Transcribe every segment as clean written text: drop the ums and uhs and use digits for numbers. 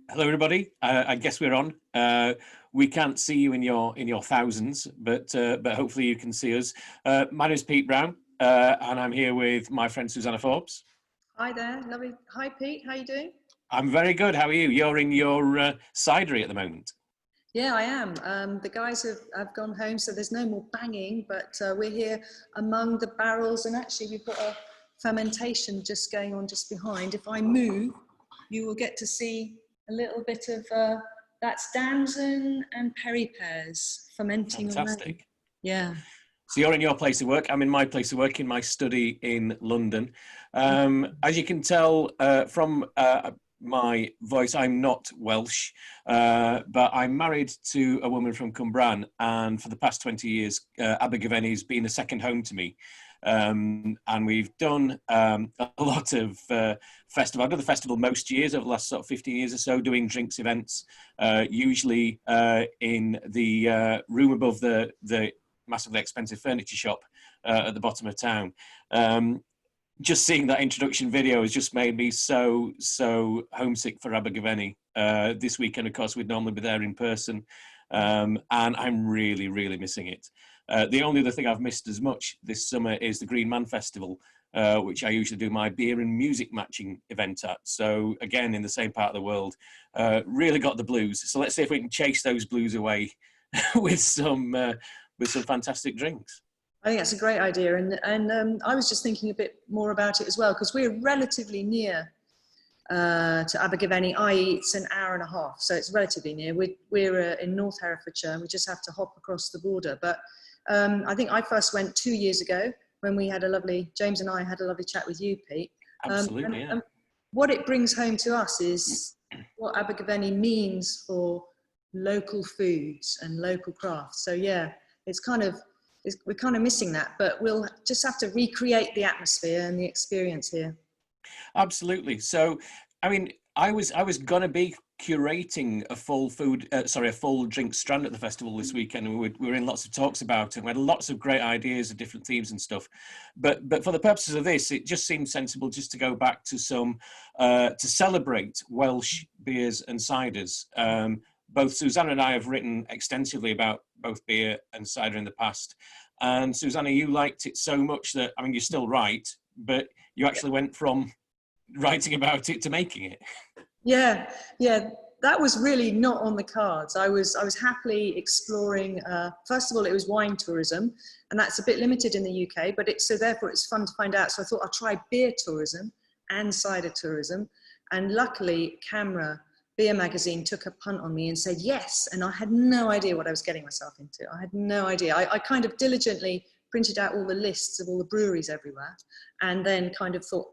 Hello, everybody. I guess we're on. We can't see you in your thousands, but hopefully you can see us. My name is Pete Brown, and I'm here with my friend Susanna Forbes. Hi there, lovely. Hi Pete, how you doing? I'm very good. How are you? You're in your cidery at the moment. Yeah, I am. The guys have gone home, so there's no more banging, but we're here among the barrels, and actually we've got a fermentation just going on just behind. If I move, you will get to see a little bit of, that's damson and Perry pears fermenting away. Fantastic. Yeah. So you're in your place of work. I'm in my place of work in my study in London. As you can tell from my voice, I'm not Welsh, but I'm married to a woman from Cwmbran, and for the past 20 years, Abergavenny's been a second home to me. And we've done a lot of festival. I've done the festival most years over the last sort of 15 years or so, doing drinks events, usually in the room above the massively expensive furniture shop at the bottom of town. Just seeing that introduction video has just made me so homesick for Abergavenny. This weekend, of course, we'd normally be there in person, and I'm really missing it. The only other thing I've missed as much this summer is the Green Man Festival, which I usually do my beer and music matching event at. So again, in the same part of the world, really got the blues. So let's see if we can chase those blues away with some fantastic drinks. I think that's a great idea, and I was just thinking a bit more about it as well, because we're relatively near to Abergavenny, i.e. it's an hour and a half, so it's relatively near. We're in North Herefordshire, and we just have to hop across the border. But I think I first went 2 years ago when James and I had a lovely chat with you, Pete. Absolutely, yeah. And what it brings home to us is what Abergavenny means for local foods and local crafts. So yeah, we're kind of missing that, but we'll just have to recreate the atmosphere and the experience here. Absolutely. So, I mean, I was going to be curating a full drink strand at the festival this weekend, and we were in lots of talks about it. We had lots of great ideas of different themes and stuff. But for the purposes of this, it just seemed sensible just to go back to some to celebrate Welsh beers and ciders. Both Susanna and I have written extensively about both beer and cider in the past. And Susanna, you liked it so much that, I mean, you're still right, but you actually went from writing about it to making it. Yeah, that was really not on the cards. I was happily exploring. First of all, it was wine tourism, and that's a bit limited in the UK, but therefore it's fun to find out. So I thought I'll try beer tourism and cider tourism, and luckily, Beer magazine took a punt on me and said yes, and I had no idea what I was getting myself into. I had no idea. I kind of diligently printed out all the lists of all the breweries everywhere, and then kind of thought,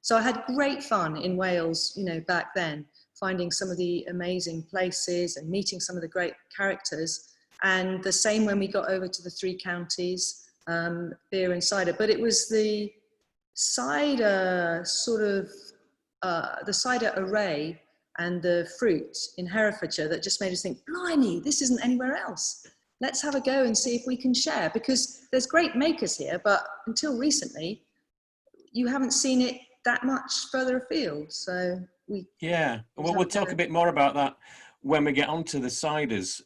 So I had great fun in Wales, back then, finding some of the amazing places and meeting some of the great characters. And the same when we got over to the three counties, beer and cider. But it was the cider the cider array and the fruit in Herefordshire that just made us think, blimey, this isn't anywhere else. Let's have a go and see if we can share, because there's great makers here, but until recently, you haven't seen it that much further afield. So we'll talk a bit more about that when we get onto the ciders.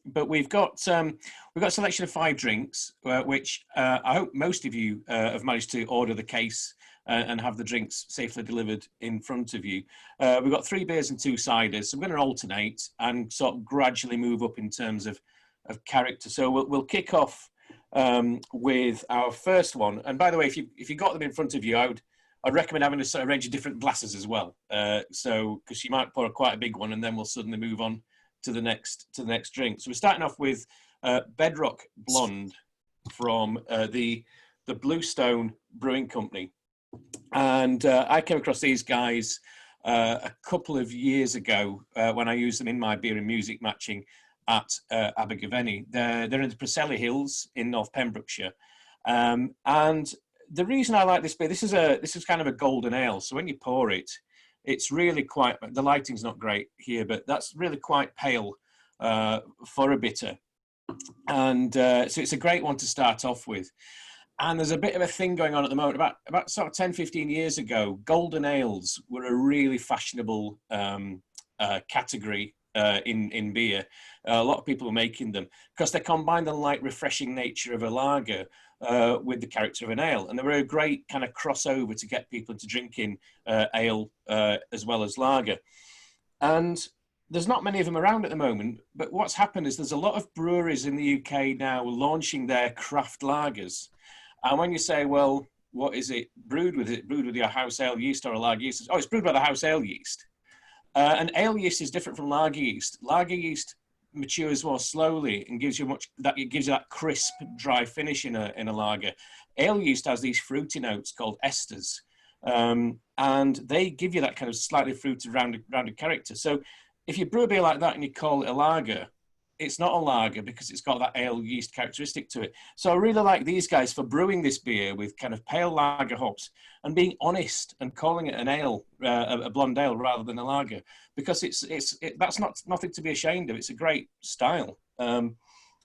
But we've got a selection of 5 drinks, which I hope most of you have managed to order the case and have the drinks safely delivered in front of you. We've got 3 beers and 2 ciders, so we're going to alternate and sort of gradually move up in terms of character. So we'll kick off with our first one. And by the way, if you got them in front of you, I'd recommend having a sort of range of different glasses as well. So because you might pour quite a big one, and then we'll suddenly move on to the next drink. So we're starting off with Bedrock Blonde from the Bluestone Brewing Company. And I came across these guys a couple of years ago when I used them in my beer and music matching at Abergavenny. They're in the Preseli Hills in North Pembrokeshire. And the reason I like this beer, this is kind of a golden ale. So when you pour it, it's really quite, the lighting's not great here, but that's really quite pale for a bitter. And so it's a great one to start off with. And there's a bit of a thing going on at the moment. About sort of 10, 15 years ago, golden ales were a really fashionable category in beer. A lot of people are making them because they combine the light, refreshing nature of a lager with the character of an ale, and they were a great kind of crossover to get people into drinking ale as well as lager. And there's not many of them around at the moment, but what's happened is there's a lot of breweries in the UK now launching their craft lagers. And when you say, well, what is it brewed with? Is it brewed with your house ale yeast or a lager yeast? Oh, it's brewed by the house ale yeast. And ale yeast is different from lager yeast. Lager yeast matures more slowly and gives you that crisp, dry finish in a lager. Ale yeast has these fruity notes called esters, and they give you that kind of slightly fruited, rounded character. So if you brew a beer like that and you call it a lager, it's not a lager because it's got that ale yeast characteristic to it. So I really like these guys for brewing this beer with kind of pale lager hops and being honest and calling it an ale, a blonde ale rather than a lager, because that's nothing to be ashamed of. It's a great style. So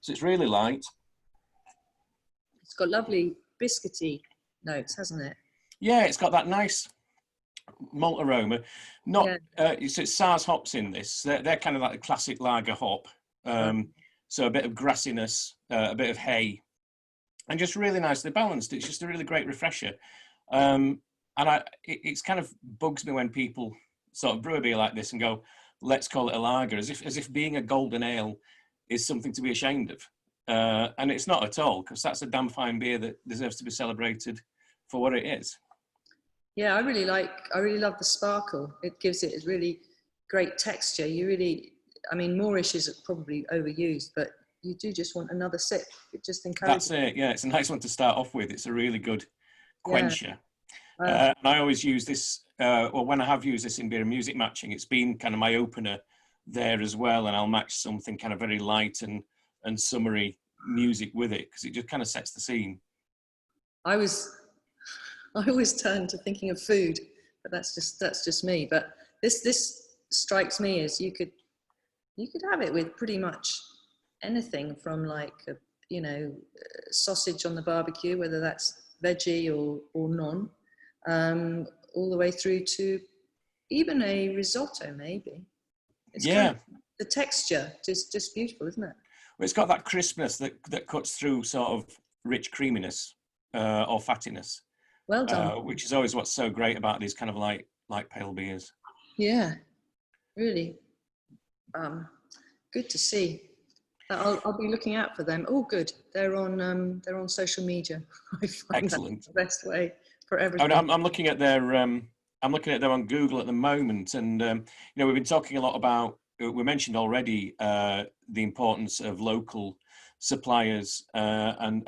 it's really light. It's got lovely biscuity notes, hasn't it? Yeah, it's got that nice malt aroma. So it's Saaz hops in this. They're kind of like a classic lager hop. So a bit of grassiness, a bit of hay, and just really nicely balanced. It's just a really great refresher. And it's kind of bugs me when people sort of brew a beer like this and go, let's call it a lager, as if being a golden ale is something to be ashamed of. And it's not at all, because that's a damn fine beer that deserves to be celebrated for what it is. Yeah, I really love the sparkle. It gives it a really great texture. Moorish is probably overused, but you do just want another sip. It just encourages. That's it. Yeah, it's a nice one to start off with. It's a really good quencher. And I always use this, when I have used this in beer and music matching, it's been kind of my opener there as well. And I'll match something kind of very light and summery music with it, because it just kind of sets the scene. I always turn to thinking of food, but that's just me. But this strikes me as you could have it with pretty much anything, from like sausage on the barbecue, whether that's veggie or non, all the way through to even a risotto maybe. The texture just beautiful, isn't it? Well, it's got that crispness that cuts through sort of rich creaminess or fattiness. Well done. Which is always what's so great about these kind of light pale beers. Yeah, really. Good to see. I'll be looking out for them. Oh, good. They're on social media. I find excellent. That's the best way for everything. I'm looking at their I'm looking at them on Google at the moment, and we've been talking a lot about. We mentioned already the importance of local suppliers and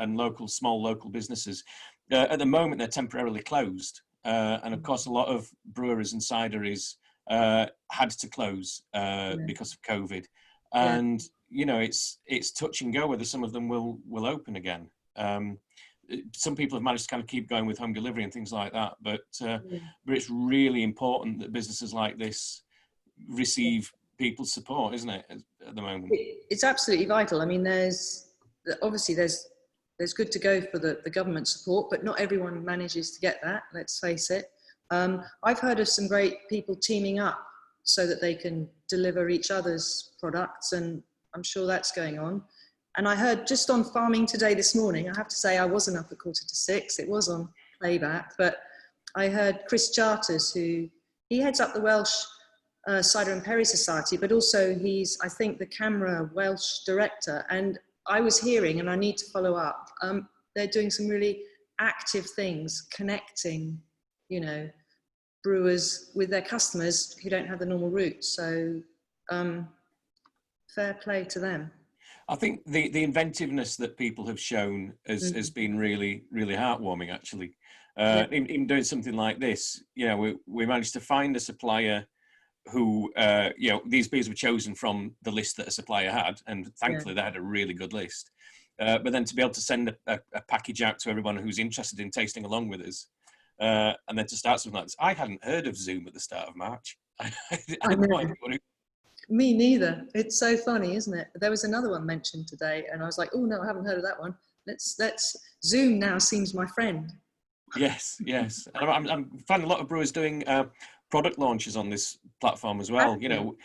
small local businesses. At the moment, they're temporarily closed, and of course, a lot of breweries and cideries had to close because of COVID. And it's touch and go whether some of them will open again. Some people have managed to kind of keep going with home delivery and things like that, but it's really important that businesses like this receive people's support, isn't it, at the moment? It's absolutely vital. I mean, there's good to go for the government support, but not everyone manages to get that, let's face it. I've heard of some great people teaming up so that they can deliver each other's products, and I'm sure that's going on. And I heard just on Farming Today this morning, I have to say I wasn't up at 5:45, it was on playback, but I heard Chris Charters, he heads up the Welsh Cider and Perry Society, but also he's, I think, the CAMRA Welsh director. And I was hearing, and I need to follow up, they're doing some really active things, connecting, brewers with their customers who don't have the normal route. So fair play to them. I think the inventiveness that people have shown has been really, really heartwarming, actually. In doing something like this, we managed to find a supplier who, these beers were chosen from the list that a supplier had, and thankfully they had a really good list. But then to be able to send a package out to everyone who's interested in tasting along with us, and then to start something like this. I hadn't heard of Zoom at the start of March. I had no idea what it. Me neither. It's so funny, isn't it? There was another one mentioned today, and I was like, oh no, I haven't heard of that one. Let's Zoom now seems my friend. Yes. And I'm finding a lot of brewers doing product launches on this platform as well. You know,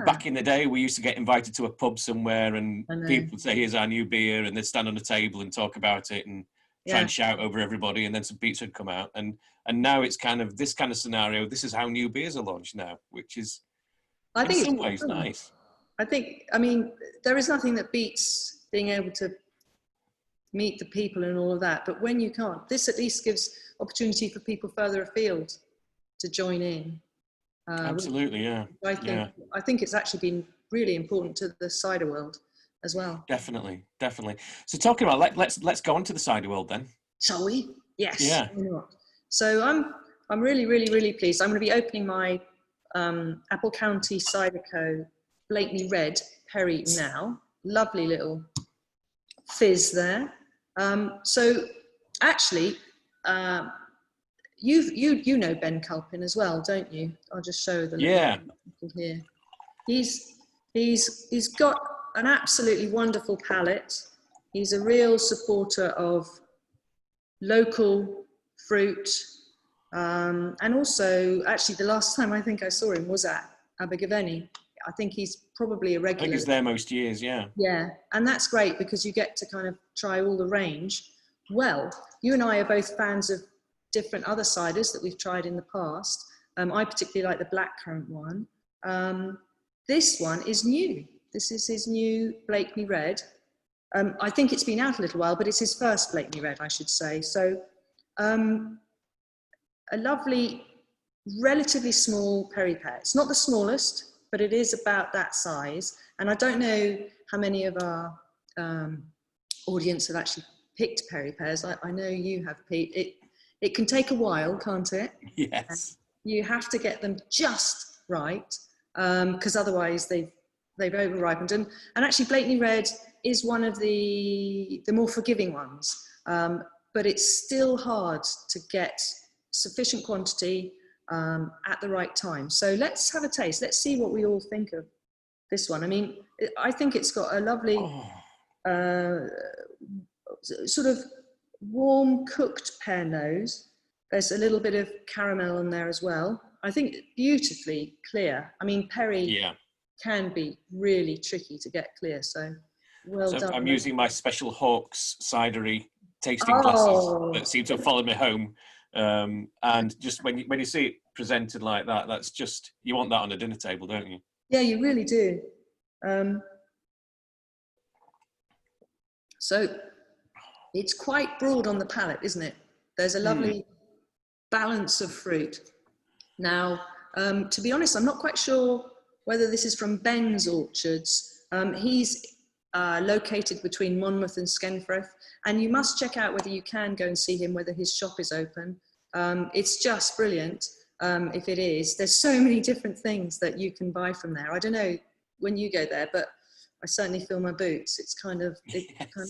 back in the day, we used to get invited to a pub somewhere and people would say, here's our new beer, and they'd stand on a table and talk about it and try and shout over everybody, and then some pizza would come out. And now it's kind of this kind of scenario. This is how new beers are launched now, which is in some ways nice. I mean, there is nothing that beats being able to meet the people and all of that. But when you can't, this at least gives opportunity for people further afield to join in. Absolutely, yeah. I think it's actually been really important to the cider world as well. Definitely. So talking about, let's go on to the cider world then. Shall we? Yes. Yeah. So I'm really, really, really pleased. I'm going to be opening my Apple County Cider Co. Blakeney Red Perry now. Lovely little fizz there. So actually, you know Ben Culpin as well, don't you? I'll just show the little here. He's got an absolutely wonderful palate. He's a real supporter of local fruit, and also actually the last time I think I saw him was at Abergavenny. I think he's probably a regular. I think he's there most years, yeah. Yeah, and that's great because you get to kind of try all the range. Well, you and I are both fans of different other ciders that we've tried in the past. I particularly like the blackcurrant one. This one is new. This is his new Blakeney Red. I think it's been out a little while, but it's his first Blakeney Red, I should say. So a lovely, relatively small Perry pear. It's not the smallest, but it is about that size. And I don't know how many of our audience have actually picked Perry pears. I know you have, Pete. It can take a while, can't it? Yes. You have to get them just right, because otherwise they've over-ripened. And actually Blakeney Red is one of the more forgiving ones, but it's still hard to get sufficient quantity at the right time. So let's have a taste. Let's see what we all think of this one. I mean, I think it's got a lovely sort of warm cooked pear nose. There's a little bit of caramel in there as well. I think beautifully clear. I mean, Perry can be really tricky to get clear, so well done. I'm using my special Hawks cidery tasting glasses that seem to have followed me home. And just when you see it presented like that, that's just, you want that on a dinner table, don't you? Yeah, you really do. So it's quite broad on the palate, isn't it? There's a lovely balance of fruit. Now, to be honest, I'm not quite sure whether this is from Ben's orchards. He's located between Monmouth and Skenfrith, and you must check out whether you can go and see him, whether his shop is open. It's just brilliant if it is. There's so many different things that you can buy from there. I don't know when you go there, but I certainly feel my boots. It's kind of, kind of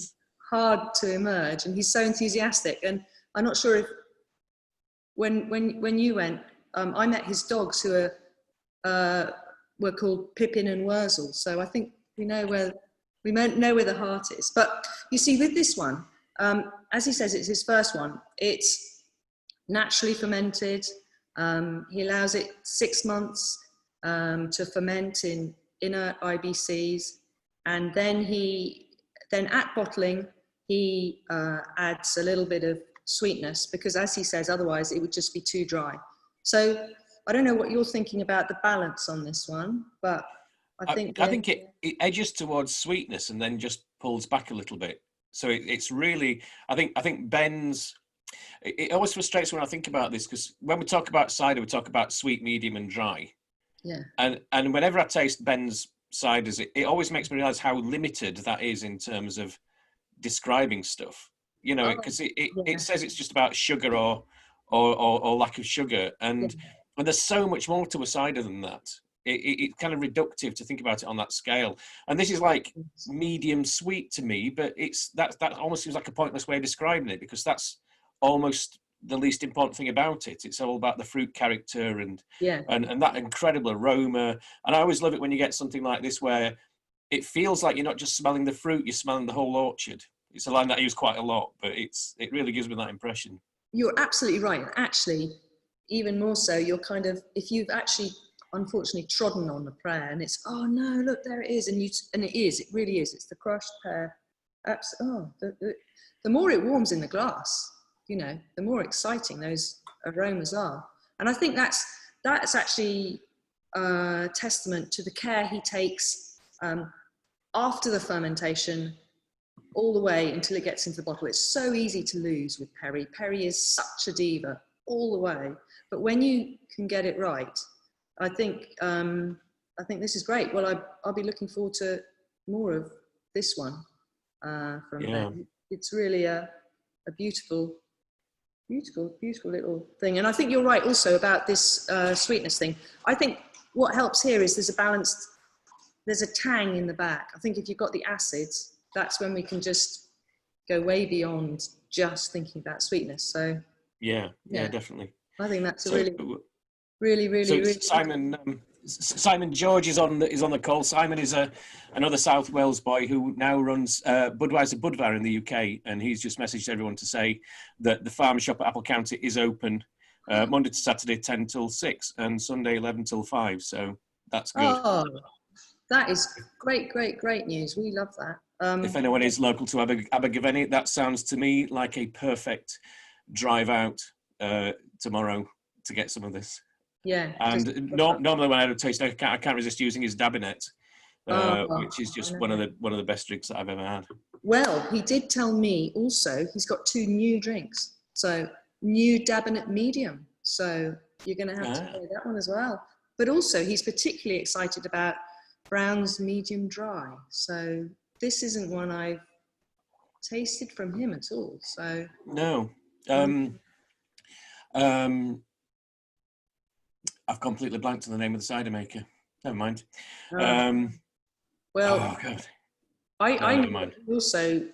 hard to emerge, and he's so enthusiastic. And I'm not sure if when you went, I met his dogs who were called Pippin and Wurzel. So I think we know where the heart is. But you see, with this one, as he says, it's his first one. It's naturally fermented. He allows it 6 months to ferment in inert IBCs, and then at bottling he adds a little bit of sweetness, because as he says, otherwise it would just be too dry. So I don't know what you're thinking about the balance on this one, but I think it edges towards sweetness and then just pulls back a little bit. So it's really, I think Ben's, it always frustrates when I think about this, because when we talk about cider, we talk about sweet, medium and dry. Yeah. And whenever I taste Ben's ciders, it always makes me realize how limited that is in terms of describing stuff, you know, because it says it's just about sugar or lack of sugar. And there's so much more to a cider than that. It's kind of reductive to think about it on that scale. And this is like medium sweet to me, but that almost seems like a pointless way of describing it, because that's almost the least important thing about it. It's all about the fruit character and that incredible aroma. And I always love it when you get something like this where it feels like you're not just smelling the fruit, you're smelling the whole orchard. It's a line that I use quite a lot, but it really gives me that impression. You're absolutely right. Actually, even more so, you're kind of, if you've actually unfortunately trodden on the pear and it's, oh no, look, there it is. And it really is. It's the crushed pear. The more it warms in the glass, you know, the more exciting those aromas are. And I think that's actually a testament to the care he takes after the fermentation all the way until it gets into the bottle. It's so easy to lose with Perry. Perry is such a diva all the way. But when you can get it right, I think this is great. Well, I'll be looking forward to more of this one from Ben. It's really a beautiful little thing. And I think you're right also about this sweetness thing. I think what helps here is there's a tang in the back. I think if you've got the acids, that's when we can just go way beyond just thinking about sweetness. So yeah, definitely. I think that's a really. Simon George is on the call. Simon is another South Wales boy who now runs Budweiser Budvar in the UK, and he's just messaged everyone to say that the farm shop at Apple County is open Monday to Saturday 10 till 6 and Sunday 11 till 5. So that's good. Oh, that is great news. We love that. If anyone is local to Abergavenny, that sounds to me like a perfect drive out tomorrow to get some of this. Yeah. And normally when I have a taste, I can't resist using his Dabinet, which is just one of the best drinks that I've ever had. Well, he did tell me also he's got 2 new drinks. So new Dabinet medium. So you're going to have to play that one as well. But also he's particularly excited about Brown's medium dry. So this isn't one I've tasted from him at all. So no. I've completely blanked on the name of the cider maker. Never mind. Well, oh God. I never mind. Also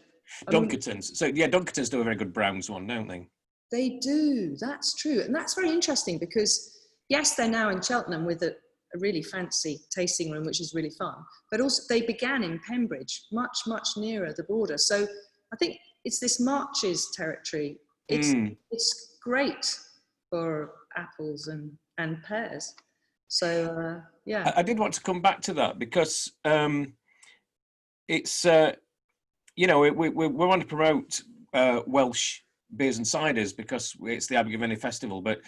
Dunkertons. So yeah, Dunkertons do a very good Browns one, don't they? They do. That's true, and that's very interesting because yes, they're now in Cheltenham with a really fancy tasting room, which is really fun. But also, they began in Pembridge, much nearer the border. So I think it's this Marches territory. It's great for apples and pears. So yeah, I did want to come back to that because it's we want to promote Welsh beers and ciders because it's the Abergavenny Festival, but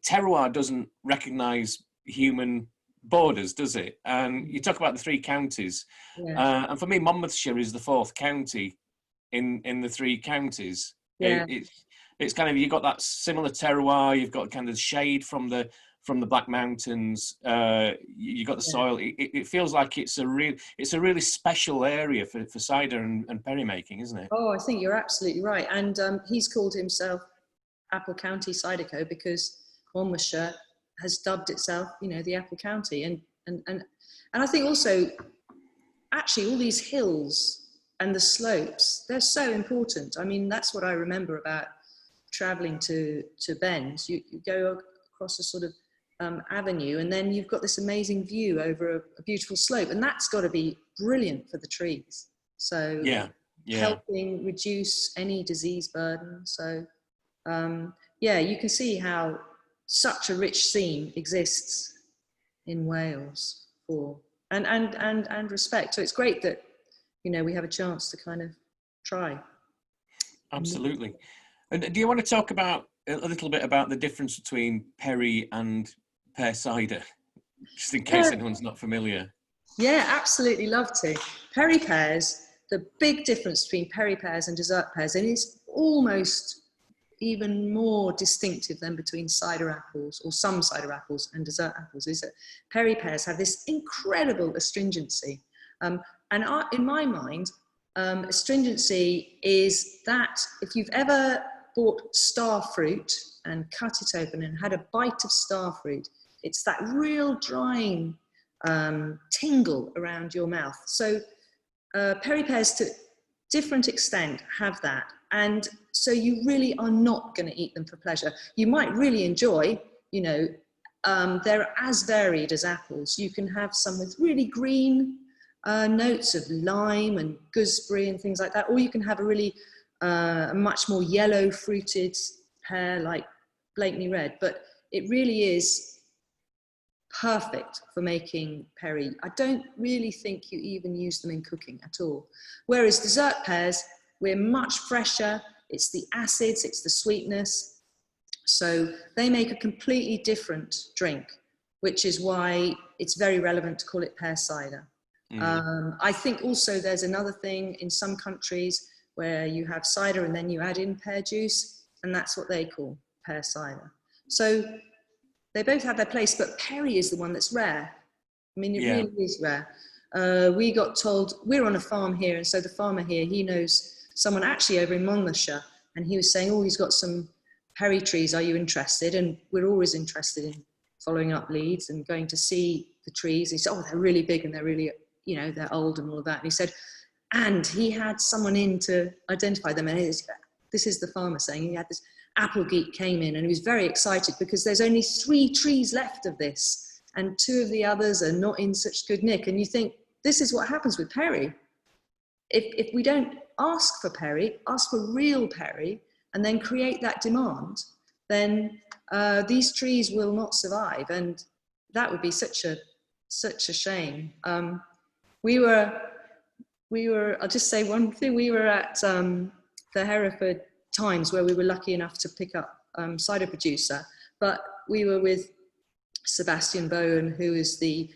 terroir doesn't recognise human borders, does it? And you talk about the 3 counties, and for me, Monmouthshire is the 4th county in the 3 counties. Yeah. It's kind of, you've got that similar terroir, you've got kind of shade from the Black Mountains, you've got the soil. It feels like it's a really special area for cider and perry making, isn't it? Oh, I think you're absolutely right. And he's called himself Apple County Cider Co. because Monmouthshire has dubbed itself, the Apple County. And I think also, actually, all these hills and the slopes, they're so important. I mean, that's what I remember about traveling to Ben's. You go across a sort of avenue, and then you've got this amazing view over a beautiful slope, and that's got to be brilliant for the trees. So helping reduce any disease burden. So you can see how such a rich scene exists in Wales and respect. So it's great that we have a chance to kind of try. Absolutely. And do you want to talk about a little bit about the difference between perry and pear cider, just in case anyone's not familiar? Yeah, absolutely, love to. Perry pears, the big difference between perry pears and dessert pears, and it's almost even more distinctive than between cider apples or some cider apples and dessert apples, is that perry pears have this incredible astringency. In my mind, astringency is that if you've ever bought star fruit and cut it open and had a bite of star fruit, it's that real drying tingle around your mouth. So perry pears to different extent have that, and so you really are not going to eat them for pleasure. You might really enjoy, they're as varied as apples. You can have some with really green notes of lime and gooseberry and things like that, or you can have a really much more yellow fruited pear like blatantly red, but it really is perfect for making perry. I don't really think you even use them in cooking at all. Whereas dessert pears, we're much fresher. It's the acids, it's the sweetness. So they make a completely different drink, which is why it's very relevant to call it pear cider. I think also there's another thing in some countries where you have cider and then you add in pear juice, and that's what they call pear cider. So they both have their place, but perry is the one that's rare. I mean, it really is rare. We got told, we're on a farm here, and so the farmer here, he knows someone actually over in Monmouthshire, and he was saying, oh, he's got some perry trees, are you interested? And we're always interested in following up leads and going to see the trees. He said, oh, they're really big and they're really, you know, they're old and all of that. And he said, and he had someone in to identify them. And this is the farmer saying, he had this apple geek came in and he was very excited because there's only 3 trees left of this and 2 of the others are not in such good nick. And you think, this is what happens with perry. If we don't ask for perry, ask for real perry, and then create that demand, then these trees will not survive. And that would be such a shame. We were, I'll just say one thing, we were at the Hereford Times where we were lucky enough to pick up cider producer, but we were with Sebastian Bowen, who is the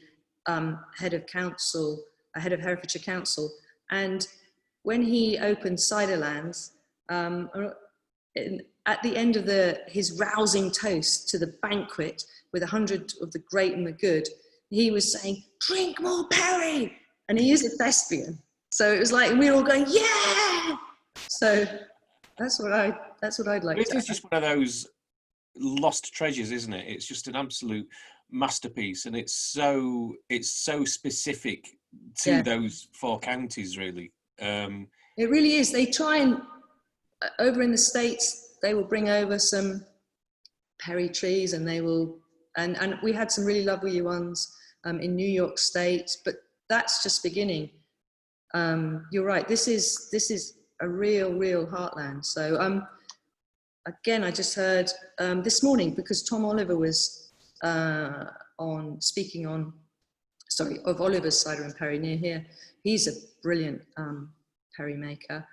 head of Herefordshire Council. And when he opened Ciderlands, at the end of his rousing toast to the banquet with 100 of the great and the good, he was saying, drink more perry. And he is a thespian. So it was like, we were all going, yeah! So that's what I'd like to It's just one of those lost treasures, isn't it? It's just an absolute masterpiece. And it's so specific to those 4 counties, really. It really is. They try and, over in the States, they will bring over some perry trees and they will, and we had some really lovely ones in New York State, but that's just beginning. You're right, this is a real heartland. So again, I just heard this morning, because Tom Oliver was speaking of Oliver's Cider and Perry near here. He's a brilliant perry maker.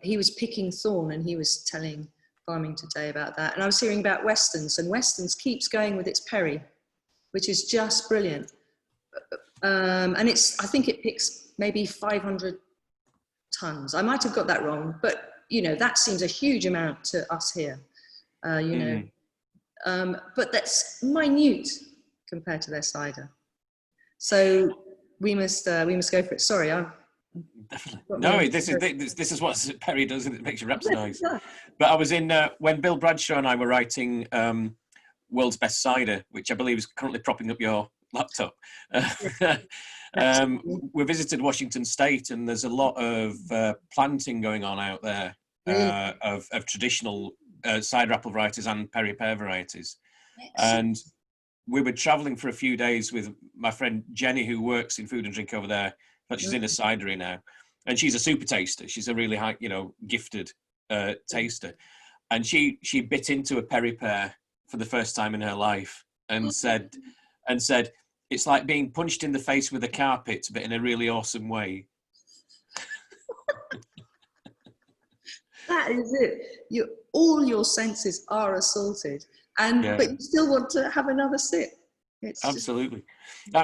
He was picking thorn and he was telling Farming Today about that. And I was hearing about Weston's, and Weston's keeps going with its perry, which is just brilliant. And I think it picks maybe 500 tons. I might have got that wrong, but you know, that seems a huge amount to us here, you know, but that's minute compared to their cider. So we must go for it. Sorry, I'm definitely. No, this is what perry does, and it makes you rhapsodise. But I was in when Bill Bradshaw and I were writing World's Best Cider, which I believe is currently propping up your laptop. We visited Washington State, and there's a lot of planting going on out there of traditional cider apple varieties and perry pear varieties. And we were traveling for a few days with my friend Jenny, who works in food and drink over there, but she's in a cidery now, and she's a super taster. She's a really high, gifted taster, and she bit into a perry pear for the first time in her life, and said, it's like being punched in the face with a carpet, but in a really awesome way. That is it. All your senses are assaulted, but you still want to have another sip. It's absolutely. I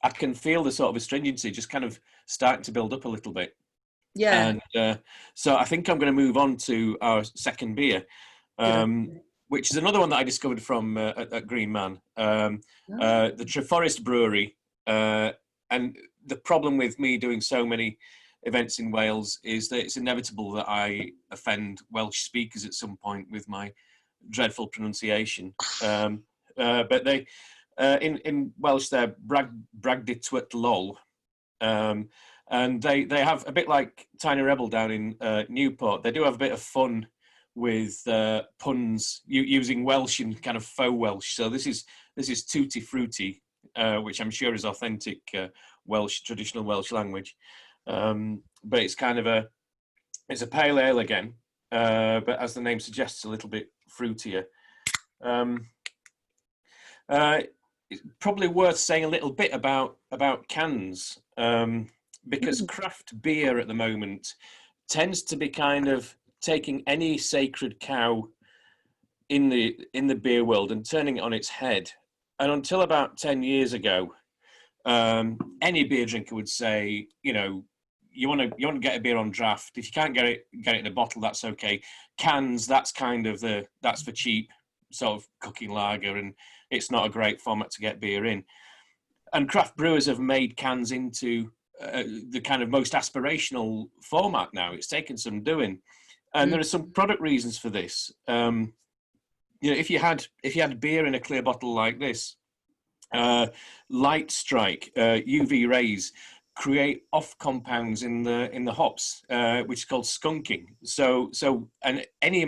can feel the sort of astringency just kind of starting to build up a little bit. Yeah. And so I think I'm going to move on to our second beer, which is another one that I discovered from at Green Man, the Treforest Brewery. And the problem with me doing so many events in Wales is that it's inevitable that I offend Welsh speakers at some point with my dreadful pronunciation. But they, in Welsh, they're Bragditwt Lol. And they have, a bit like Tiny Rebel down in Newport, they do have a bit of fun with puns using Welsh and kind of faux Welsh. So this is Tutti Frutti, which I'm sure is authentic Welsh, traditional Welsh language. But it's kind of it's a pale ale again, but as the name suggests, a little bit fruitier. It's probably worth saying a little bit about cans, because craft beer at the moment tends to be kind of taking any sacred cow in the beer world and turning it on its head. And until about 10 years ago, any beer drinker would say, you know, you want to get a beer on draft. If you can't get it in a bottle, that's okay. Cans, that's kind of that's for cheap sort of cooking lager, and it's not a great format to get beer in. And craft brewers have made cans into the kind of most aspirational format now. It's taken some doing, and there are some product reasons for this. You know, if you had beer in a clear bottle like this, light strike, UV rays create off compounds in the hops, which is called skunking. So and any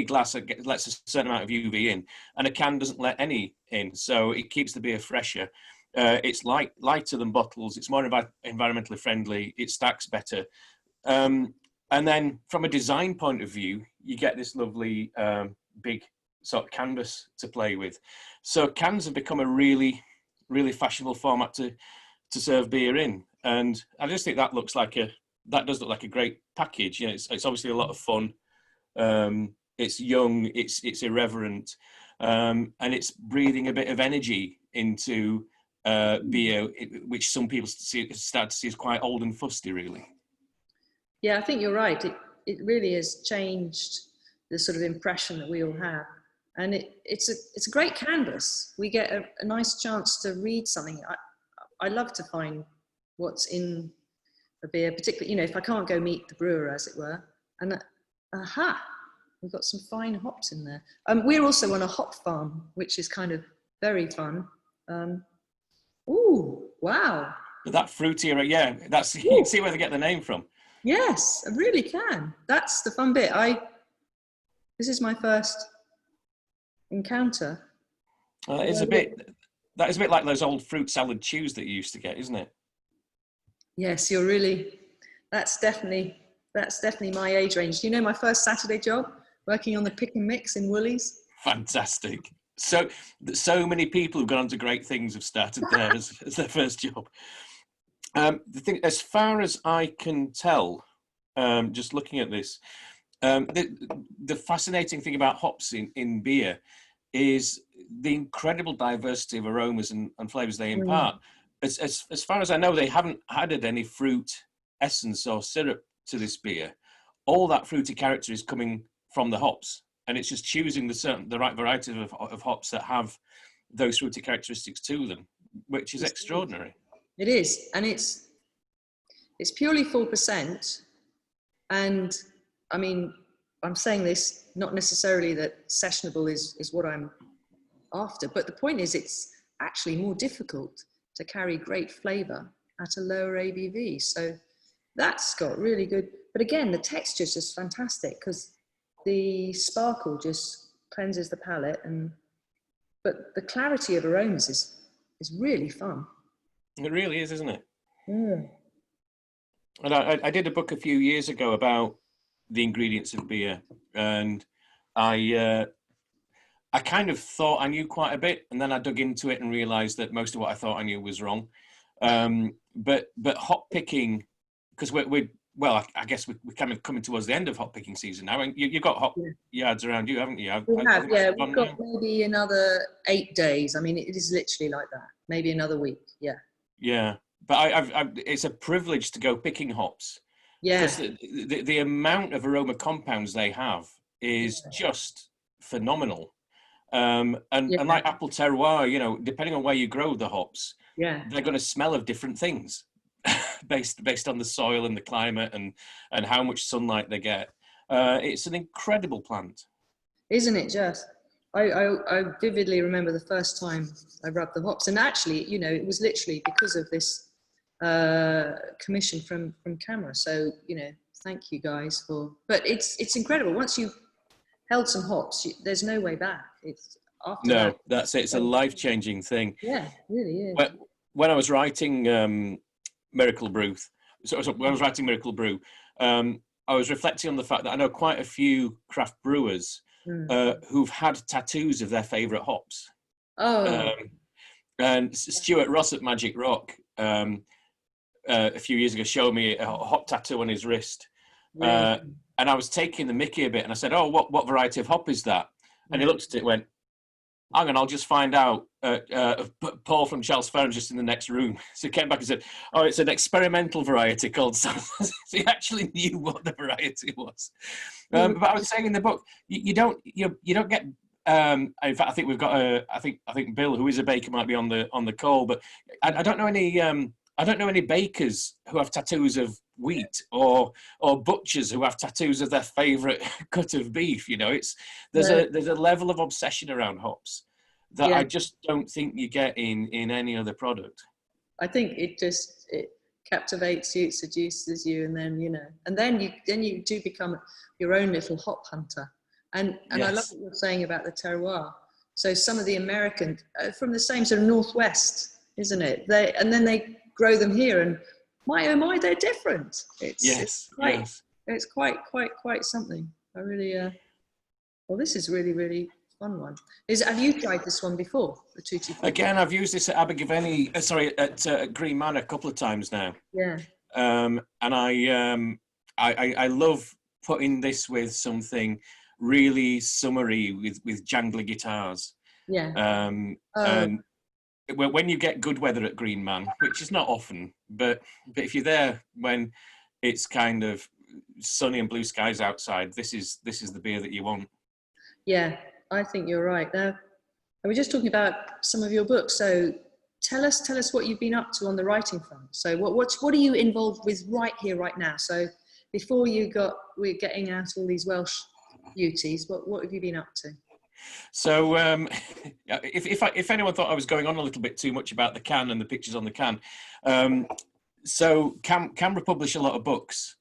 glass that lets a certain amount of UV in, and a can doesn't let any in, so it keeps the beer fresher. It's lighter than bottles. It's more environmentally friendly. It stacks better. And then from a design point of view, you get this lovely big sort of canvas to play with. So cans have become a really, really fashionable format to serve beer in. And I just think that does look like a great package. You know, it's obviously a lot of fun. It's young, it's irreverent, and it's breathing a bit of energy into beer, which some people start to see as quite old and fusty, really. Yeah, I think you're right. It really has changed the sort of impression that we all have, and it's a great canvas. We get a nice chance to read something. I love to find what's in a beer, particularly, you know, if I can't go meet the brewer, as it were, and we've got some fine hops in there. We're also on a hop farm, which is kind of very fun. Ooh, wow. That fruitier, yeah, you can see where they get the name from. Yes, I really can. That's the fun bit. This is my first encounter. That is a bit like those old fruit salad chews that you used to get, isn't it? Yes, that's definitely my age range. You know, my first Saturday job, working on the pick and mix in Woolies. Fantastic. So many people who've gone on to great things have started there as their first job. The thing, as far as I can tell, just looking at this, the fascinating thing about hops in beer is the incredible diversity of aromas and flavors they impart. As far as I know, they haven't added any fruit essence or syrup to this beer. All that fruity character is coming from the hops, and it's just choosing the right variety of hops that have those fruity characteristics to them, which is extraordinary. It is, and it's purely 4%. And I mean, I'm saying this not necessarily that sessionable is what I'm after, but the point is it's actually more difficult to carry great flavour at a lower ABV. So that's got really good, but again, the texture is just fantastic because the sparkle just cleanses the palate, but the clarity of aromas is really fun. It really is, isn't it? Mm. And I did a book a few years ago about the ingredients of beer, and I kind of thought I knew quite a bit, and then I dug into it and realised that most of what I thought I knew was wrong. But hop picking, because I guess we're kind of coming towards the end of hop picking season now, and you've got hop yards around you, haven't you? We've got maybe another 8 days. I mean, it is literally like that. Maybe another week. Yeah. Yeah, but it's a privilege to go picking hops. Yeah. Because the amount of aroma compounds they have is just phenomenal. And like apple terroir, you know, depending on where you grow the hops, they're going to smell of different things based on the soil and the climate and how much sunlight they get. It's an incredible plant. Isn't it just? I vividly remember the first time I rubbed the hops, and actually, you know, it was literally because of this commission from Camera. So, you know, thank you guys but it's incredible. Once you've held some hops, there's no way back. It's after that's it. It's a life-changing thing. Yeah, it really is. When I was writing Miracle Brew, when I was writing Miracle Brew, I was reflecting on the fact that I know quite a few craft brewers who've had tattoos of their favourite hops. Oh, And Stuart Ross at Magic Rock a few years ago showed me a hop tattoo on his wrist. really? And I was taking the mickey a bit, and I said, "Oh, what variety of hop is that?" And he looked at it and went, "Hang on, I'll just find out." Paul from Charles Ferren's just in the next room. So he came back and said, "Oh, it's an experimental variety called..." So he actually knew what the variety was. But I was saying in the book, you don't get. In fact, I think we've got I think Bill, who is a baker, might be on the call. But I don't know any. I don't know any bakers who have tattoos of wheat, or butchers who have tattoos of their favourite cut of beef. You know, there's a level of obsession around hops that I just don't think you get in any other product. I think it captivates you, it seduces you, and then you do become your own little hop hunter. And Yes. I love what you're saying about the terroir. So some of the American from the same sort of Northwest, isn't it? They grow them here, and my, they're different. It's quite something. I really, well, this is really, really fun one. Have you tried this one before, the Tutti Frutti? Again, I've used this at Abergavenny, at Green Man a couple of times now. Yeah. And I love putting this with something really summery with jangly guitars. Yeah. And when you get good weather at Green Man, which is not often, but if you're there when it's kind of sunny and blue skies outside, this is the beer that you want. Yeah, I think you're right. Now, we're just talking about some of your books. So tell us what you've been up to on the writing front. So what are you involved with right here, right now? So before we're getting out all these Welsh beauties, what have you been up to? So if anyone thought I was going on a little bit too much about the can and the pictures on the can, so Canberra publish a lot of books,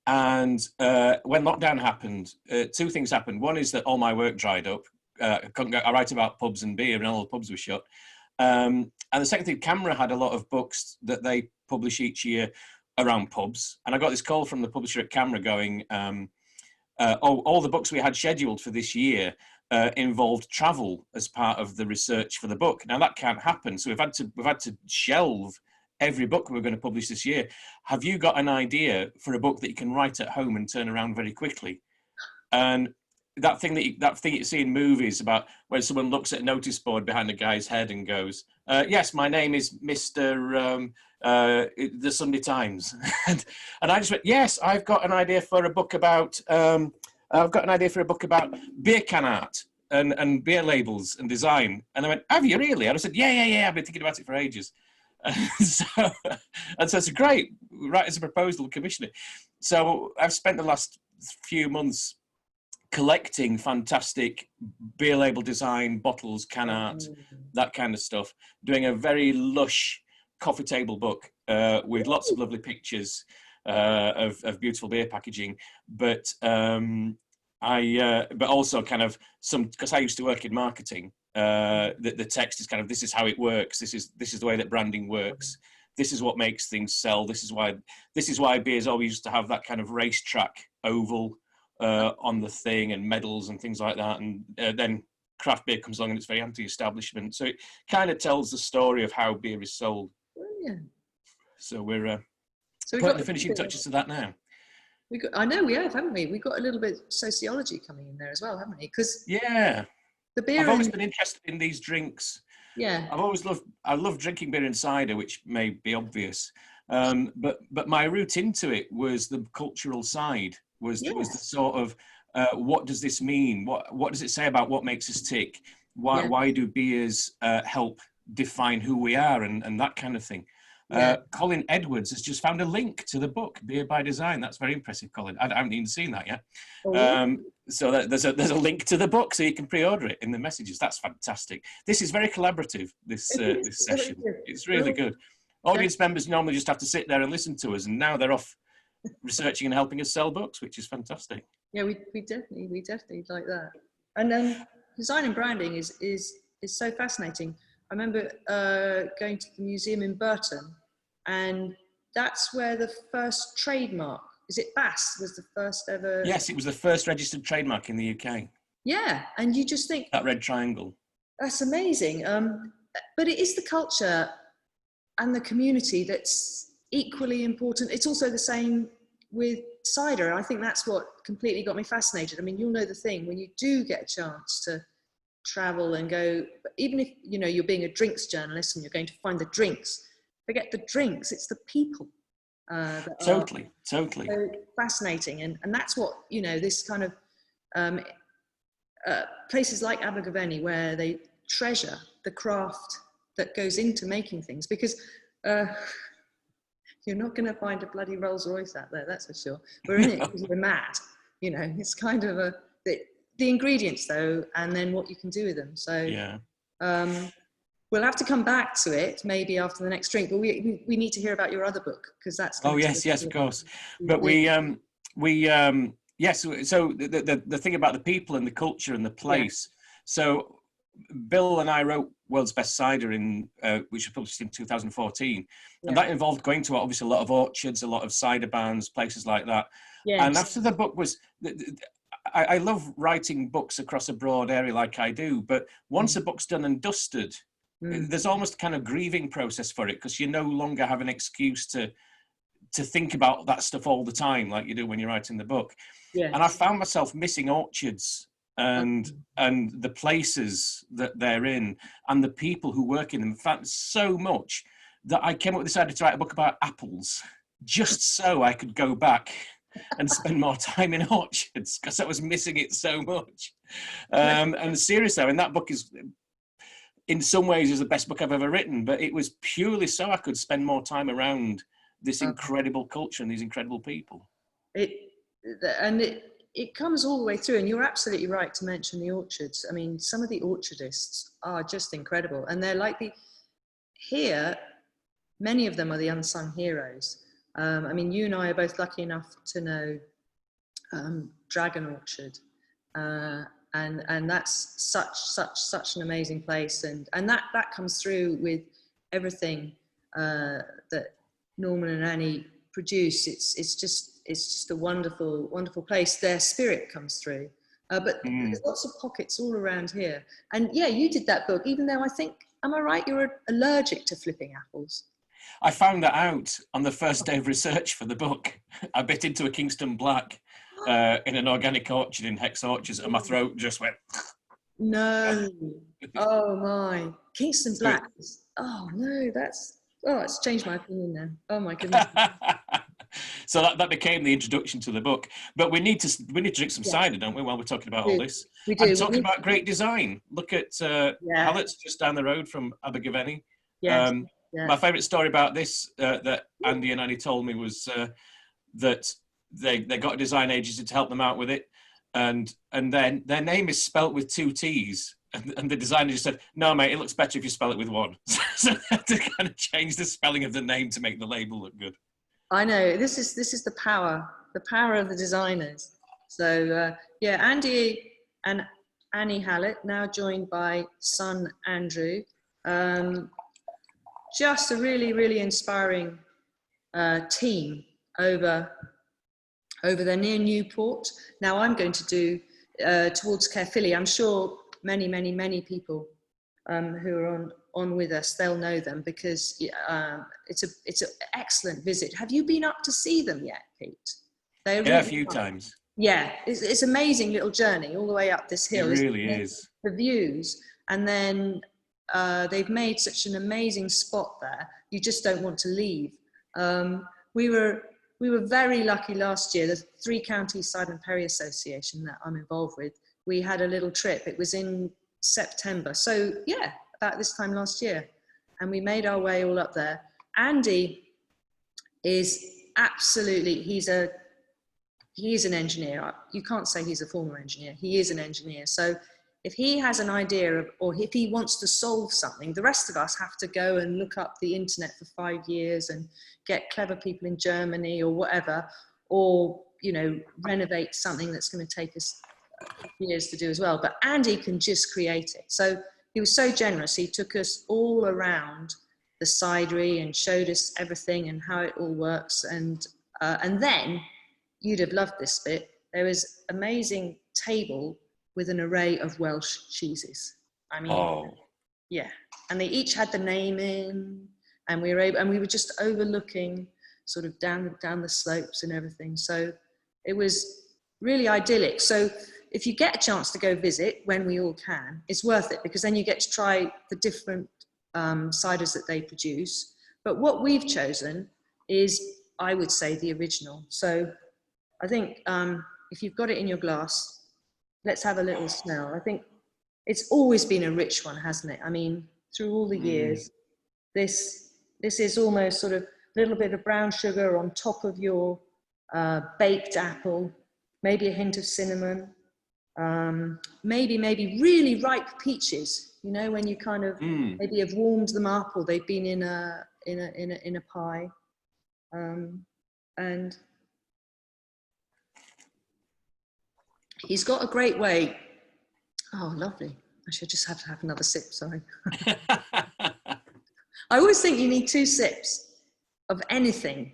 and when lockdown happened, two things happened. One is that all my work dried up. I write about pubs and beer, and all the pubs were shut. And the second thing, Canberra had a lot of books that they publish each year around pubs, and I got this call from the publisher at Canberra going, all the books we had scheduled for this year involved travel as part of the research for the book. Now that can't happen, so we've had to shelve every book we're going to publish this year. Have you got an idea for a book that you can write at home and turn around very quickly? And that thing you see in movies about when someone looks at a notice board behind a guy's head and goes, "Yes, my name is Mr. The Sunday Times," and I just went, "Yes, I've got an idea for a book about beer can art and beer labels and design." And I went, "Have you really?" And I said, "Yeah. I've been thinking about it for ages." So it's great. Write as a proposal, commission it. So I've spent the last few months collecting fantastic beer label design, bottles, can art, that kind of stuff, doing a very lush coffee table book with lots of lovely pictures of beautiful beer packaging, but also kind of because I used to work in marketing, the text is kind of, this is how it works, this is the way that branding works, this is what makes things sell, this is why beers always used to have that kind of racetrack oval on the thing, and medals and things like that, and then craft beer comes along and it's very anti-establishment, so it kind of tells the story of how beer is sold. Brilliant. So we're putting the finishing touches to that now. I know we have, haven't we? We've got a little bit of sociology coming in there as well, haven't we? Because the beer. I've always been interested in these drinks. Yeah. I love drinking beer and cider, which may be obvious, but my route into it was the cultural side. Was the sort of what does this mean? What does it say about what makes us tick? Why do beers help define who we are, and that kind of thing. Colin Edwards has just found a link to the book Beer by Design. That's very impressive, Colin. I haven't even seen that yet. So there's a link to the book, so you can pre-order it in the messages. That's fantastic. This is very collaborative, this session. It's really good. Audience members normally just have to sit there and listen to us, and now they're off researching and helping us sell books, which is fantastic. Yeah, we definitely like that. And design and branding is so fascinating. I remember going to the museum in Burton, and that's where the first trademark, is it Bass, was the first ever? Yes, it was the first registered trademark in the UK. Yeah, and you just think that red triangle. that's amazing. But it is the culture and the community that's equally important. It's also the same with cider. I think that's what completely got me fascinated. I mean, you'll know the thing, when you do get a chance to travel and go, even if, you know, you're being a drinks journalist and you're going to find the drinks, forget the drinks, it's the people. Totally. So fascinating. And that's what, you know, this kind of places like Abergavenny, where they treasure the craft that goes into making things, because you're not going to find a bloody Rolls Royce out there, that's for sure. We're in it because we're mad, you know. It's kind of the ingredients though, and then what you can do with them. So yeah, we'll have to come back to it maybe after the next drink, but we need to hear about your other book, because that's yes, of course. But yes, so the thing about the people and the culture and the place. So Bill and I wrote World's Best Cider, which was published in 2014, and that involved going to obviously a lot of orchards, a lot of cider barns, places like that. And after the book was, I love writing books across a broad area like I do, but once a book's done and dusted, there's almost kind of grieving process for it, because you no longer have an excuse to think about that stuff all the time like you do when you're writing the book. And I found myself missing orchards and the places that they're in and the people who work in them. In fact, so much that I came up with this idea to write a book about apples, just so I could go back and spend more time in orchards, because I was missing it so much. And seriously, I mean, that book is, in some ways, is the best book I've ever written, but it was purely so I could spend more time around this incredible culture and these incredible people. It comes all the way through, and you're absolutely right to mention the orchards. I mean, some of the orchardists are just incredible, and they're like here, many of them are the unsung heroes. I mean, you and I are both lucky enough to know Dragon Orchard, and that's such an amazing place, and that comes through with everything that Norman and Annie produce. It's just a wonderful place. Their spirit comes through, but there's lots of pockets all around here. And yeah, you did that book, even though I think, am I right, you're allergic to flipping apples? I found that out on the first day of research for the book. I bit into a Kingston Black in an organic orchard in Hex Orchards, and my throat just went. No. Oh my. Kingston Black. Oh no, it's changed my opinion now. Oh my goodness. So that became the introduction to the book. But we need to drink some cider, don't we, while we're talking about all this? We do. And talking about great design. Look at Hallett's just down the road from Abergavenny. Yes. My favourite story about this that Andy and Annie told me was that they got a design agency to help them out with it, and then their name is spelt with 2 T's, and the designer just said, "No, mate, it looks better if you spell it with 1." So they had to kind of change the spelling of the name to make the label look good. I know, this is the power of the designers. So Andy and Annie Hallett, now joined by son Andrew. Just a really inspiring team over there near Newport. Now I'm going to do towards Caerphilly. I'm sure many people who are on with us, they'll know them, because it's an excellent visit. Have you been up to see them yet, Pete? A few times. Yeah, it's an amazing little journey all the way up this hill. It really is. The views, and then they've made such an amazing spot there. You just don't want to leave. We were very lucky last year. The 3 Counties Cider and Perry Association that I'm involved with, we had a little trip. It was in September. So yeah, about this time last year. And we made our way all up there. Andy is absolutely, he is an engineer. You can't say he's a former engineer. He is an engineer. So if he has an idea or if he wants to solve something, the rest of us have to go and look up the internet for 5 years and get clever people in Germany or whatever, or, you know, renovate something that's going to take us years to do as well. But Andy can just create it. So he was so generous. He took us all around the cidery and showed us everything and how it all works. And then you'd have loved this bit. There was an amazing table with an array of Welsh cheeses. I mean, Oh, yeah. And they each had the name in, and we were just overlooking sort of down the slopes and everything. So it was really idyllic. So if you get a chance to go visit, when we all can, it's worth it, because then you get to try the different ciders that they produce. But what we've chosen is, I would say, the original. So I think if you've got it in your glass, let's have a little smell. I think it's always been a rich one, hasn't it? I mean, through all the years, this is almost sort of a little bit of brown sugar on top of your baked apple, maybe a hint of cinnamon, maybe really ripe peaches. You know, when you kind of maybe have warmed them up, or they've been in a pie, and he's got a great way. Oh, lovely. I should just have to have another sip, sorry. I always think you need 2 sips of anything,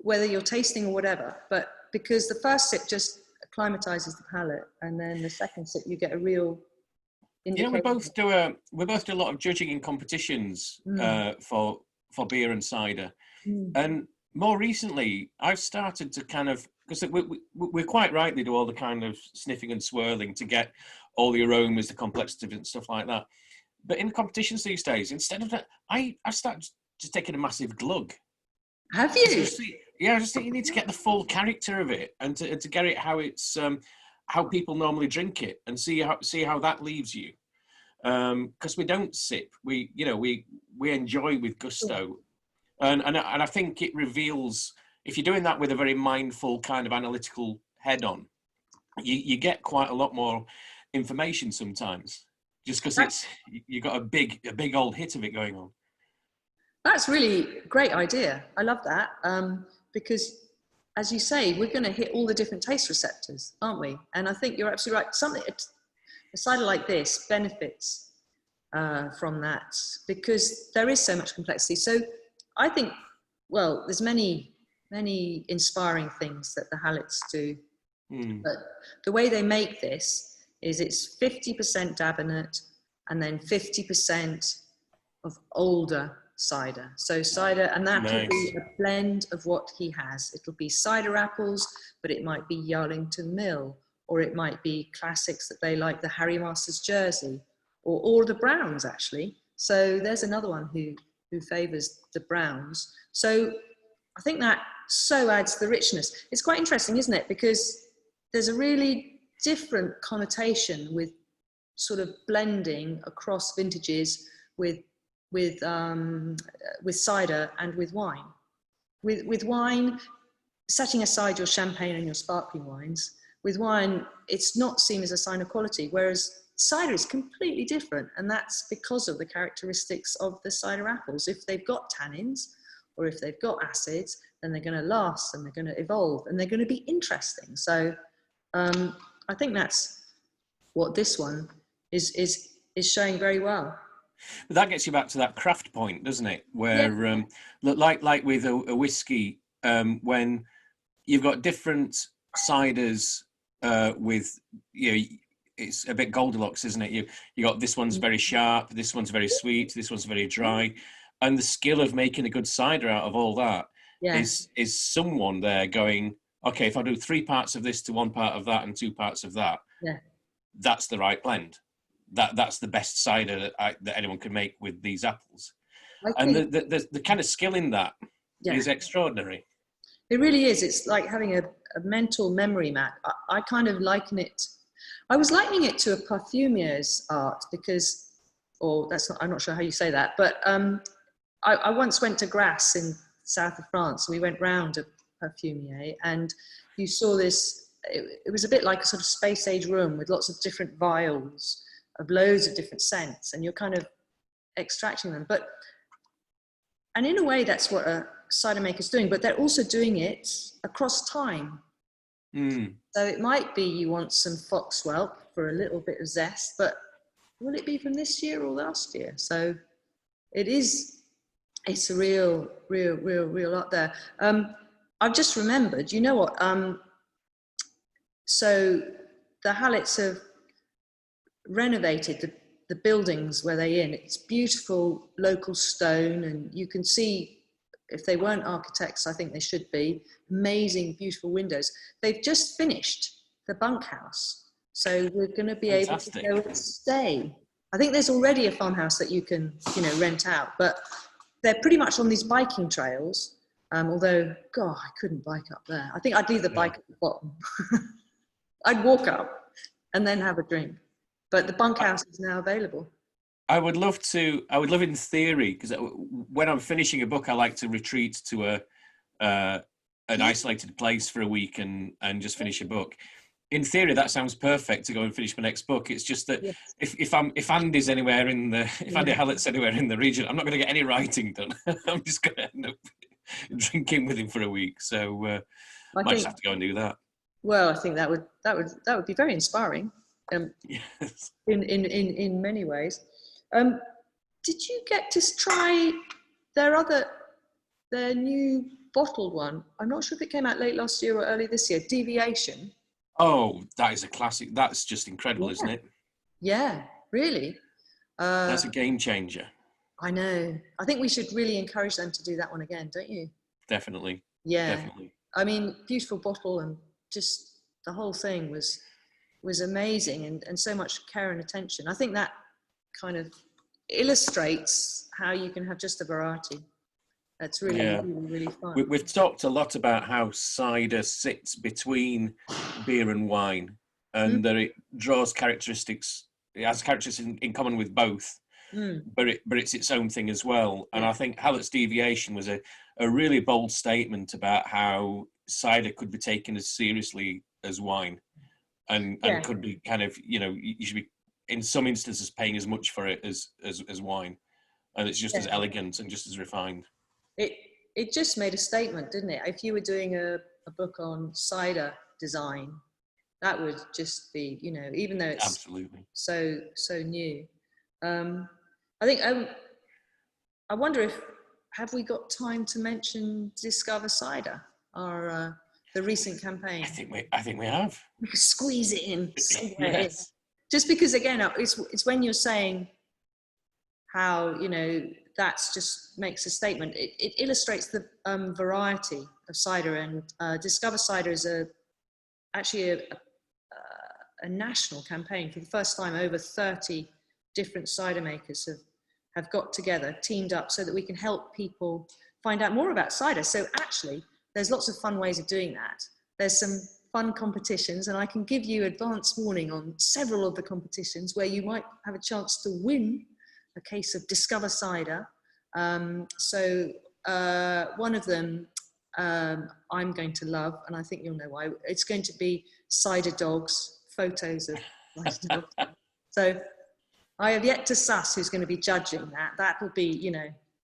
whether you're tasting or whatever, but because the first sip just acclimatizes the palate, and then the second sip you get a real indication. You know, we both do a lot of judging in competitions for beer and cider. And more recently, I've started to kind of, because we're quite right, they do all the kind of sniffing and swirling to get all the aromas, the complexity and stuff like that. But in competitions these days, instead of that, I started just taking a massive glug. Have you? I just think you need to get the full character of it, and to get it how it's how people normally drink it, and see how that leaves you. Because we don't sip, we enjoy with gusto, and I think it reveals, if you're doing that with a very mindful kind of analytical head on, you get quite a lot more information sometimes, just because you got a big old hit of it going on. That's really a great idea. I love that, because, as you say, we're going to hit all the different taste receptors, aren't we? And I think you're absolutely right. A cider like this benefits from that, because there is so much complexity. So I think, well, there's many inspiring things that the Hallets do, but the way they make this is it's 50% Dabinet and then 50% of older cider. So cider, and that will be a blend of what he has. It'll be cider apples, but it might be Yarlington Mill, or it might be classics that they like, the Harry Masters Jersey, or the Browns, actually. So there's another one who favours the Browns. So I think that so adds the richness. It's quite interesting, isn't it? Because there's a really different connotation with sort of blending across vintages with cider and with wine. With wine, setting aside your champagne and your sparkling wines, with wine, it's not seen as a sign of quality, whereas cider is completely different, and that's because of the characteristics of the cider apples. If they've got tannins, or if they've got acids, then they're going to last, and they're going to evolve, and they're going to be interesting. So I think that's what this one is showing very well. But that gets you back to that craft point, doesn't it? Where, like with a whiskey, when you've got different ciders with, it's a bit Goldilocks, isn't it? You got, this one's very sharp, this one's very sweet, this one's very dry, and the skill of making a good cider out of all that is someone there going, okay, if I do 3 parts of this to 1 part of that and 2 parts of that, that's the right blend. That's the best cider that anyone can make with these apples. And the kind of skill in that is extraordinary. It really is. It's like having a mental memory map. I kind of liken it. I was likening it to a parfumier's art because, I'm not sure how you say that, but I once went to Grasse in south of France. We went round a parfumier, and you saw this, it was a bit like a sort of space age room with lots of different vials of loads of different scents, and you're kind of extracting them. And in a way, that's what a cider maker's doing, but they're also doing it across time. So it might be you want some foxwhelp for a little bit of zest, but will it be from this year or last year? So it's a real art there. I've just remembered, you know what? So the Hallets have renovated the buildings where they're in. It's beautiful local stone, and you can see, if they weren't architects, I think they should be, amazing, beautiful windows. They've just finished the bunkhouse, so we're going to be Fantastic. able to go and stay. I think there's already a farmhouse that you can, rent out, but they're pretty much on these biking trails. Although, God, I couldn't bike up there. I think I'd leave the bike at the bottom. I'd walk up and then have a drink. But the bunkhouse is now available. I would love in theory, because when I'm finishing a book, I like to retreat to an isolated place for a week and just finish a book. In theory, that sounds perfect to go and finish my next book. It's just that Yes. if Andy's anywhere if Andy Hallett's anywhere in the region, I'm not going to get any writing done. I'm just going to end up drinking with him for a week. So I might just have to go and do that. Well, I think that would be very inspiring. Yes. In many ways. Did you get to try their new bottled one? I'm not sure if it came out late last year or early this year. Deviation. Oh, that is a classic. That's just incredible, isn't it? Yeah, really. That's a game changer. I know. I think we should really encourage them to do that one again, don't you? Definitely. Yeah. Definitely. I mean, beautiful bottle, and just the whole thing was amazing, and so much care and attention. I think that kind of illustrates how you can have just a variety. That's really fun. We've talked a lot about how cider sits between beer and wine, and that it draws characteristics. It has characteristics in common with both, but it's its own thing as well. And I think Hallett's Deviation was a really bold statement about how cider could be taken as seriously as wine, and could be kind of, you should be in some instances paying as much for it as wine, and it's just as elegant and just as refined. It just made a statement, didn't it? If you were doing a book on cider design, that would just be, even though it's absolutely so new. I think I wonder have we got time to mention Discover Cider, our the recent campaign? I think we have. We could squeeze it in somewhere. Yes. Just because, again, it's when you're saying how, that's just makes a statement. It illustrates the variety of cider, and Discover Cider is actually a national campaign. For the first time, over 30 different cider makers have got together, teamed up, so that we can help people find out more about cider. So actually, there's lots of fun ways of doing that. There's some fun competitions, and I can give you advance warning on several of the competitions where you might have a chance to win a case of Discover Cider. So one of them I'm going to love, and I think you'll know why. It's going to be cider dogs, photos of cider dogs. So I have yet to suss who's going to be judging that. That will be,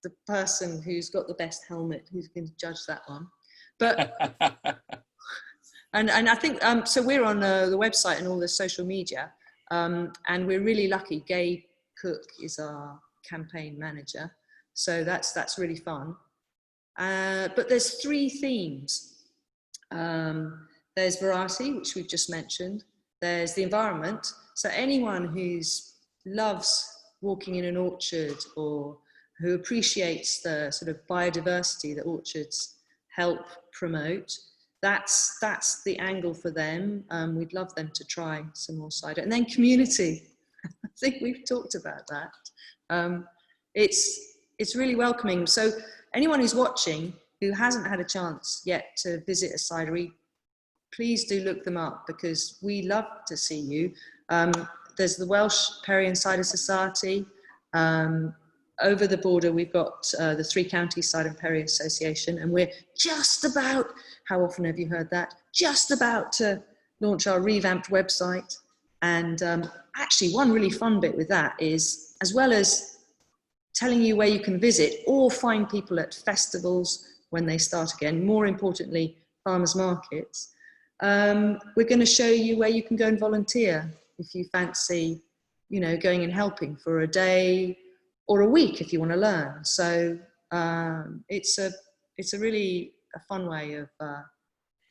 the person who's got the best helmet who's going to judge that one. But and I think so. We're on the website and all the social media, and we're really lucky. Gay Cook is our campaign manager, so that's really fun. But there's 3 themes. There's variety, which we've just mentioned. There's the environment. So anyone who's loves walking in an orchard, or who appreciates the sort of biodiversity that orchards help promote, that's the angle for them. We'd love them to try some more cider. And then community. I think we've talked about that. It's really welcoming. So anyone who's watching who hasn't had a chance yet to visit a cidery, please do look them up, because we love to see you. There's the Welsh Perry and Cider Society. Over the border, we've got the 3 Counties Cider and Perry Association, and we're just about, how often have you heard that? Just about to launch our revamped website. And actually, one really fun bit with that is, as well as telling you where you can visit or find people at festivals when they start again, more importantly, farmers markets, we're going to show you where you can go and volunteer if you fancy, going and helping for a day or a week if you want to learn. So it's a really fun way of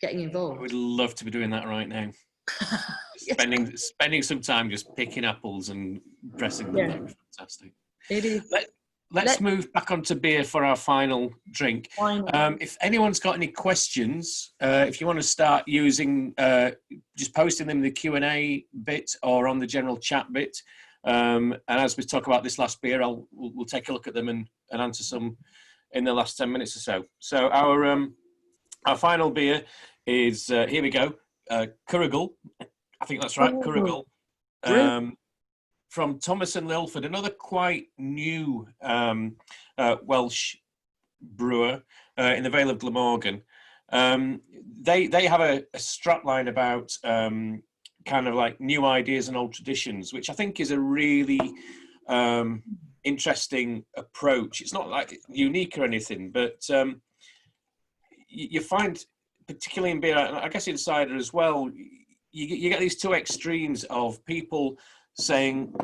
getting involved. I would love to be doing that right now. Spending some time just picking apples and pressing them. Yeah, That would be fantastic. it is. Let's move back onto beer for our final drink. Final. If anyone's got any questions, if you want to start using, just posting them in the Q&A bit or on the general chat bit. And as we talk about this last beer, we'll take a look at them and answer some in the last 10 minutes or so. So our final beer is, here we go, Currigle. I think that's right, Currigle. From Thomas and Lilford, another quite new Welsh brewer in the Vale of Glamorgan. They have a strap line about kind of like new ideas and old traditions, which I think is a really interesting approach. It's not like unique or anything, but you find, particularly in beer, I guess in cider as well, you get these two extremes of people saying,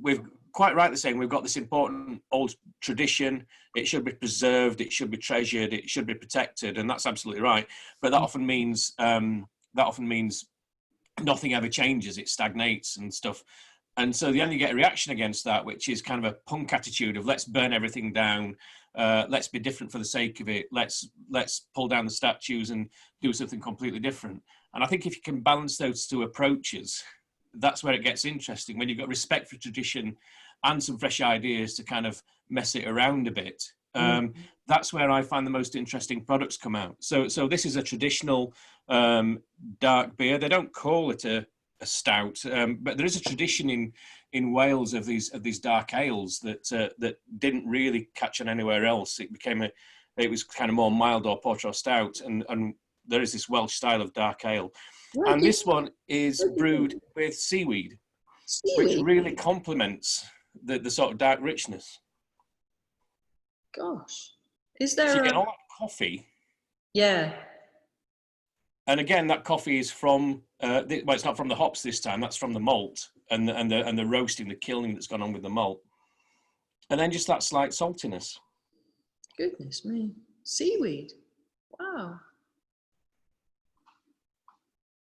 we've quite rightly saying we've got this important old tradition, it should be preserved, it should be treasured, it should be protected, and that's absolutely right. But that often means nothing ever changes, it stagnates and stuff. And so then you get a reaction against that, which is kind of a punk attitude of let's burn everything down, let's be different for the sake of it, let's pull down the statues and do something completely different. And I think if you can balance those two approaches, that's where it gets interesting, when you've got respect for tradition and some fresh ideas to kind of mess it around a bit. That's where I find the most interesting products come out. So this is a traditional dark beer. They don't call it a stout, but there is a tradition in Wales of these dark ales that didn't really catch on anywhere else. It was kind of more mild or porter or stout, and there is this Welsh style of dark ale. And this one is brewed with seaweed, which really complements the sort of dark richness. Gosh. Is there so you get all that coffee. Yeah. And again, that coffee is from, well, it's not from the hops this time, that's from the malt and the roasting, the kilning that's gone on with the malt. And then just that slight saltiness. Goodness me. Seaweed. Wow.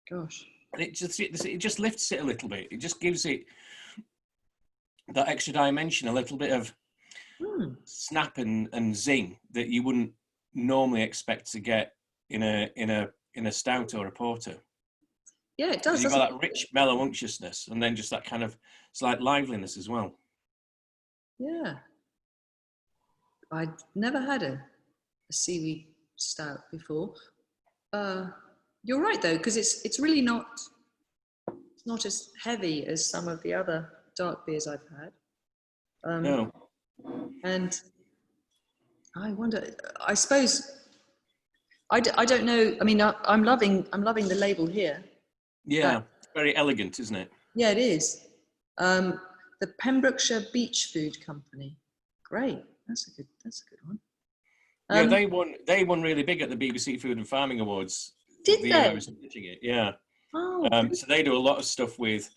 Gosh. And it just lifts it a little bit. It just gives it that extra dimension, a little bit of snap and zing that you wouldn't normally expect to get in a stout or a porter. Yeah, it does. You've got that rich mellow unctuousness and then just that kind of slight liveliness as well. Yeah. I'd never had a seaweed stout before. You're right though, because it's really not as heavy as some of the other dark beers I've had. No. And I wonder, I suppose, I don't know. I mean, I'm loving the label here. Yeah, very elegant, isn't it? Yeah, it is. The Pembrokeshire Beach Food Company. Great. That's a good one. Yeah, they won really big at the BBC Food and Farming Awards. Did the they? year I was watching it, yeah. Oh. So they do a lot of stuff with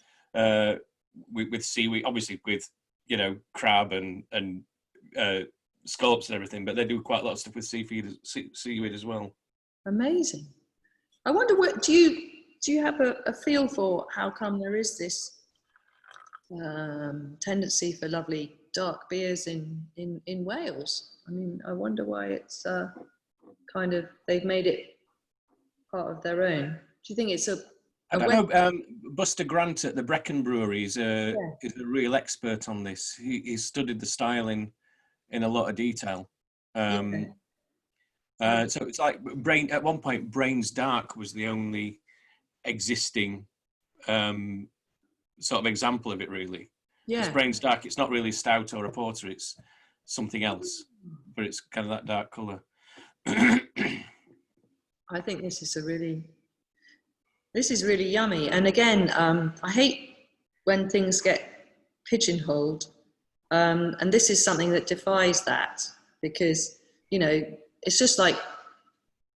seaweed, obviously with crab and scallops and everything, but they do quite a lot of stuff with seaweed as well. Amazing. I wonder, do you have a feel for how come there is this tendency for lovely dark beers in Wales? I mean, I wonder why it's kind of, they've made it part of their own. Do you think it's I don't know. Buster Grant at the Brecon Brewery is a real expert on this. He's studied the style in a lot of detail. So it's like at one point, Brain's Dark was the only existing sort of example of it, really. Yeah. Brain's Dark, it's not really a stout or a porter, it's something else, but it's kind of that dark colour. I think this is really yummy. And again, I hate when things get pigeonholed. And this is something that defies that, because, it's just like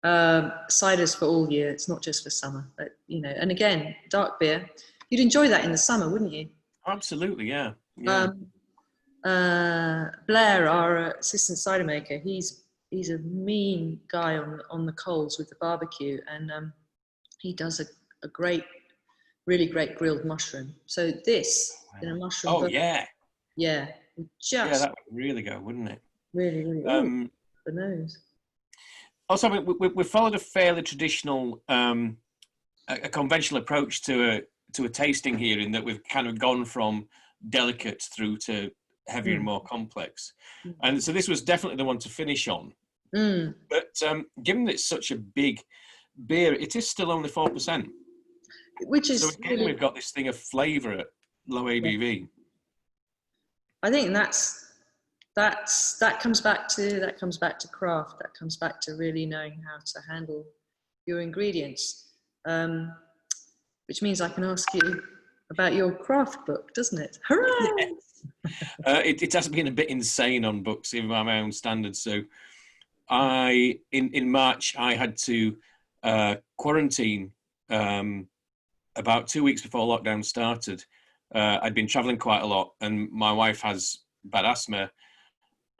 ciders for all year. It's not just for summer, but, and again, dark beer, you'd enjoy that in the summer, wouldn't you? Absolutely, yeah. Blair, our assistant cider maker, he's a mean guy on the coals with the barbecue, and he does a great really great grilled mushroom. So this in a mushroom Oh burger, yeah, yeah, yeah, just that would really go, wouldn't it? really, really, ooh, Um, the nose. Also, we followed a fairly traditional, a conventional approach to a tasting here, in that we've kind of gone from delicate through to heavier and Mm. more complex, Mm. and so this was definitely the one to finish on. Mm. But given that it's such a big beer, it is still only 4%. Which So is again, really, we've got this thing of flavour at low yeah. ABV. I think that comes back to craft. That comes back to really knowing how to handle your ingredients, which means I can ask you about your craft book, doesn't it? Yeah. Hooray! It has been a bit insane on books, even by my own standards. So in March, I had to quarantine about 2 weeks before lockdown started. I'd been traveling quite a lot, and my wife has bad asthma,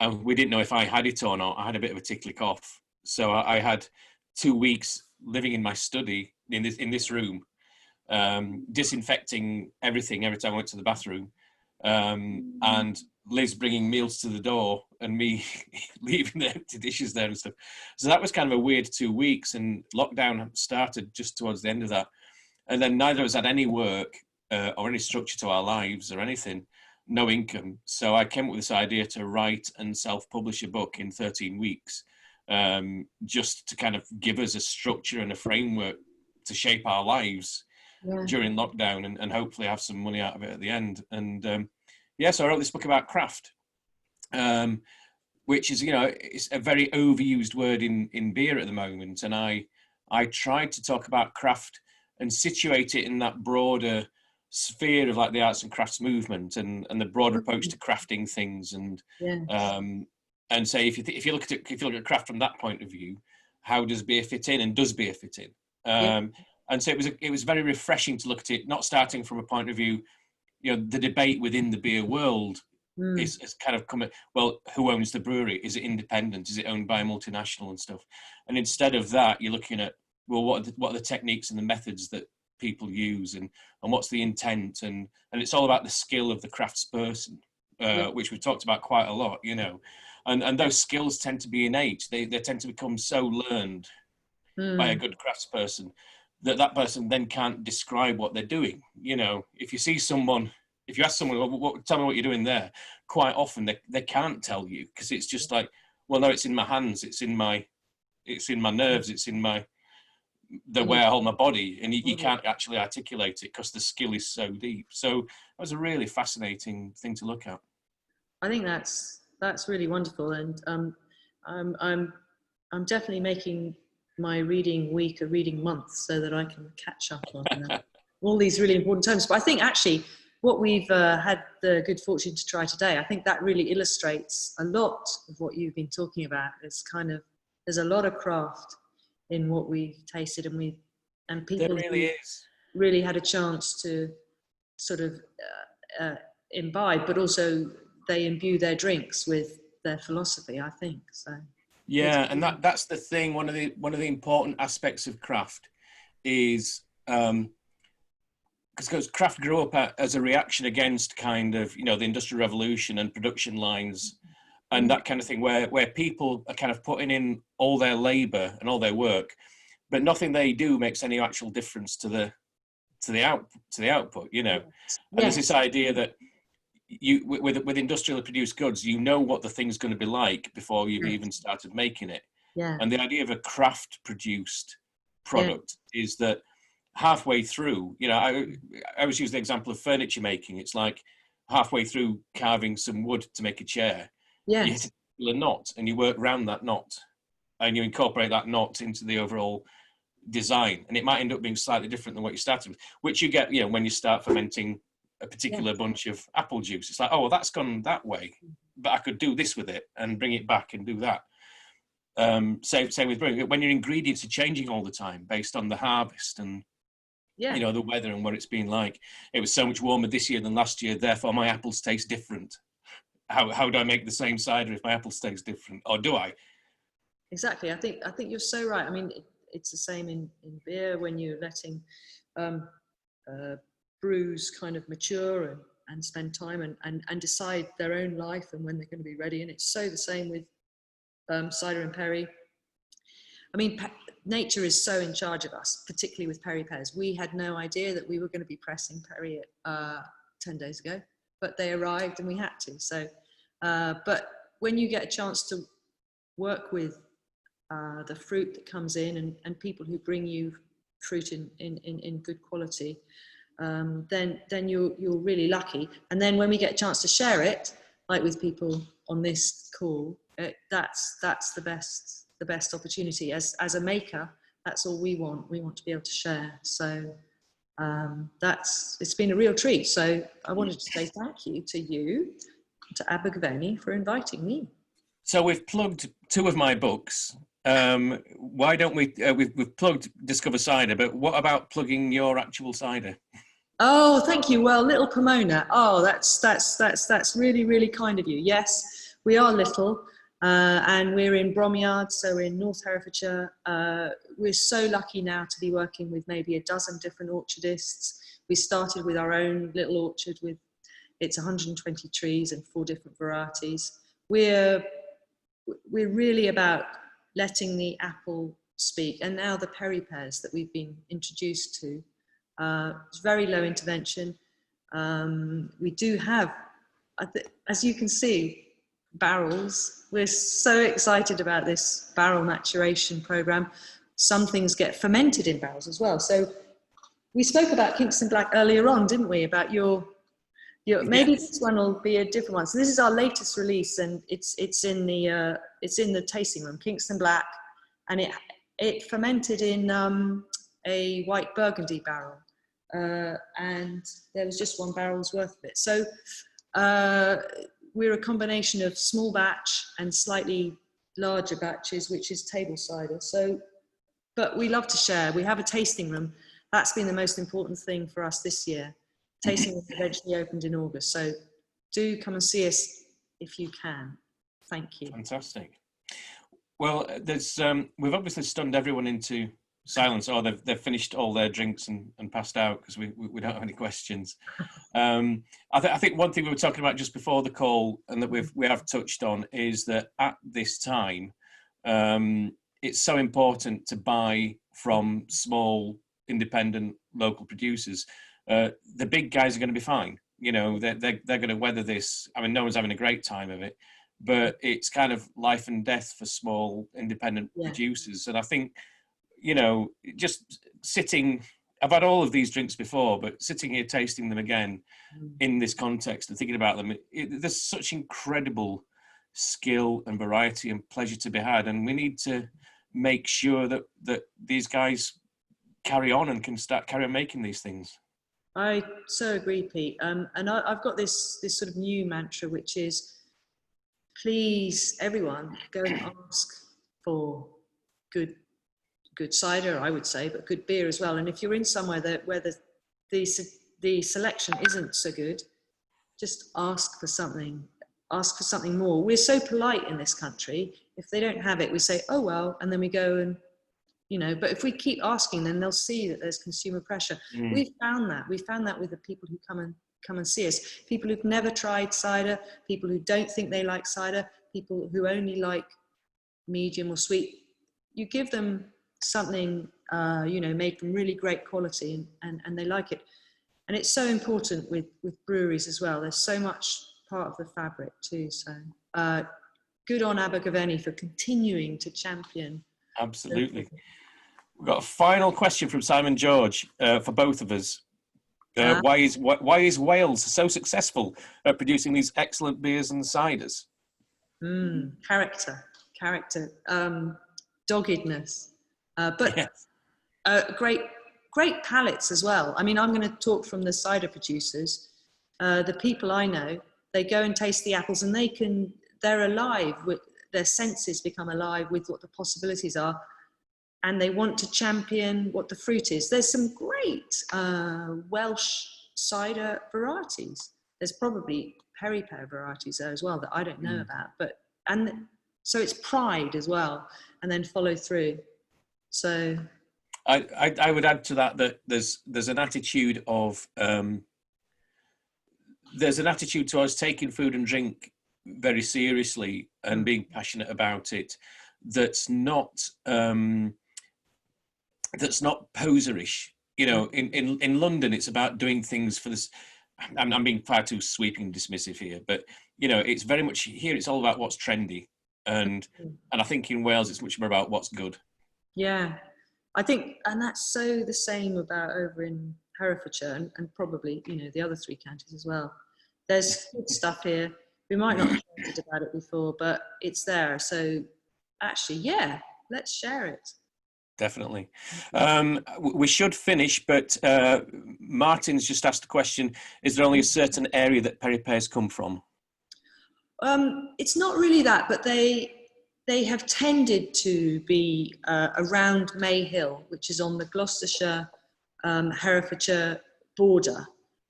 and we didn't know if I had it or not. I had a bit of a tickly cough, so I had 2 weeks living in my study in this room, disinfecting everything every time I went to the bathroom, and Liz bringing meals to the door and me leaving the empty dishes there and stuff. So that was kind of a weird 2 weeks, and lockdown started just towards the end of that. And then neither of us had any work or any structure to our lives or anything, no income. So I came up with this idea to write and self-publish a book in 13 weeks, just to kind of give us a structure and a framework to shape our lives Yeah. during lockdown, and hopefully have some money out of it at the end. And yeah, so I wrote this book about craft, which is, it's a very overused word in beer at the moment. And I tried to talk about craft and situate it in that broader sphere of like the arts and crafts movement, and the broader approach to crafting things, Yes. and say, if you look at craft from that point of view, how does beer fit in, and does beer fit in? Yeah. And so it was very refreshing to look at it, not starting from a point of view, the debate within the beer world Mm. is kind of coming, well, who owns the brewery? Is it independent? Is it owned by a multinational and stuff? And instead of that, you're looking at, well, what are the techniques and the methods that people use, and what's the intent, and it's all about the skill of the craftsperson, Yeah. which we've talked about quite a lot, and those skills tend to be innate. They tend to become so learned by a Mm. good craftsperson that person then can't describe what they're doing. If you see someone, if you ask someone, tell me what you're doing there, quite often they can't tell you, because it's just like, well, no, it's in my hands, it's in my nerves, it's in the way I hold my body, and you can't actually articulate it because the skill is so deep. So it was a really fascinating thing to look at. I think that's really wonderful, and I'm definitely making my reading week a reading month so that I can catch up on all these really important terms. But I think actually what we've had the good fortune to try today, I think that really illustrates a lot of what you've been talking about. It's kind of, there's a lot of craft in what we've tasted, and people There really is. really had a chance to sort of imbibe, but also they imbue their drinks with their philosophy, I think. So Yeah, and that's the thing. One of the important aspects of craft is, because craft grew up as a reaction against kind of, the Industrial Revolution and production lines and that kind of thing, where people are kind of putting in all their labor and all their work, but nothing they do makes any actual difference to the output, And there's this idea that with industrially produced goods, what the thing's going to be like before you've even started making it. Yeah. And the idea of a craft produced product is that halfway through, I always use the example of furniture making. It's like halfway through carving some wood to make a chair, you hit a knot and you work around that knot and you incorporate that knot into the overall design, and it might end up being slightly different than what you started with, which you get, when you start fermenting a particular bunch of apple juice. It's like, oh, well, that's gone that way, but I could do this with it and bring it back and do that. Same with brewing. When your ingredients are changing all the time based on the harvest and the weather and what it's been like. It was so much warmer this year than last year, therefore my apples taste different. How do I make the same cider if my apples taste different, or do I? Exactly. I think you're so right. I mean, it's the same in beer when you're letting brews kind of mature and spend time and decide their own life and when they're going to be ready. And it's so the same with cider and perry. I mean, nature is so in charge of us, particularly with Perry pears. We had no idea that we were going to be pressing Perry 10 days ago, but they arrived and we had to. So, but when you get a chance to work with the fruit that comes in and people who bring you fruit in good quality, then you're really lucky. And then when we get a chance to share it, like with people on this call, that's the best opportunity. As a maker, that's all we want. We want to be able to share. So it's been a real treat. So I wanted to say thank you to you, to Abergavenny, for inviting me. So we've plugged 2 of my books. Why don't we've plugged Discover Cider, but what about plugging your actual cider? Oh, thank you. Well, Little Pomona. Oh, that's really, really kind of you. Yes, we are little, and we're in Bromyard, so we're in North Herefordshire. We're so lucky now to be working with maybe a dozen different orchardists. We started with our own little orchard with it's 120 trees and 4 different varieties. We're really about letting the apple speak, and now the Perry pears that we've been introduced to. It's very low intervention. We do have, as you can see, barrels. We're so excited about this barrel maturation program. Some things get fermented in barrels as well. So we spoke about Kingston Black earlier on, didn't we? About your maybe this one will be a different one. So this is our latest release, and it's in the tasting room, Kingston Black, and it fermented in a white Burgundy barrel, and there was just 1 barrel's worth of it. So we're a combination of small batch and slightly larger batches, which is table cider. So, but we love to share. We have a tasting room. That's been the most important thing for us this year. Tasting room eventually opened in August. So do come and see us if you can. Thank you. Fantastic. Well, there's we've obviously stunned everyone into silence. Oh, they've finished all their drinks and passed out because we don't have any questions. I think one thing we were talking about just before the call, and that we have touched on, is that at this time, it's so important to buy from small, independent, local producers. The big guys are going to be fine. You know, they're going to weather this. I mean, no one's having a great time of it, but it's kind of life and death for small, independent producers. And I think, you know, just sitting, I've had all of these drinks before, but sitting here tasting them again in this context and thinking about them, there's such incredible skill and variety and pleasure to be had. And we need to make sure that these guys carry on and can carry on making these things. I so agree, Pete. And I've got this sort of new mantra, which is, please, everyone, go and ask for good cider, I would say, but good beer as well. And if you're in somewhere where the selection isn't so good, just ask for something more. We're so polite in this country. If they don't have it, we say, oh well, and then we go and, you know, but if we keep asking, then they'll see that there's consumer pressure. We've found that with the people who come and see us, people who've never tried cider, people who don't think they like cider, people who only like medium or sweet. You give them something, you know, made from really great quality, and they like it. And it's so important with breweries as well. There's so much part of the fabric too. So good on Abergavenny for continuing to champion. Absolutely. We've got a final question from Simon George for both of us. Why is Wales so successful at producing these excellent beers and ciders? Character, doggedness, but yes. Great palates as well. I mean, I'm going to talk from the cider producers. The people I know, they go and taste the apples, and they're alive with their senses, become alive with what the possibilities are, and they want to champion what the fruit is. There's some great Welsh cider varieties. There's probably Perry pear varieties there as well that I don't know about, and so it's pride as well, and then follow through. So I would add to that there's an attitude of there's an attitude towards taking food and drink very seriously and being passionate about it. That's not poserish. You know, in London, it's about doing things for this. I'm being far too sweeping and dismissive here, but you know, it's very much here. It's all about what's trendy, and I think in Wales, it's much more about what's good. Yeah, I think, and that's so the same about over in Herefordshire and probably, you know, the other three counties as well. There's good stuff here. We might not have chatted about it before, but it's there. So actually, yeah, let's share it. Definitely. We should finish, but Martin's just asked a question. Is there only a certain area that Perry pears come from? It's not really that, but they have tended to be around May Hill, which is on the Gloucestershire, Herefordshire border.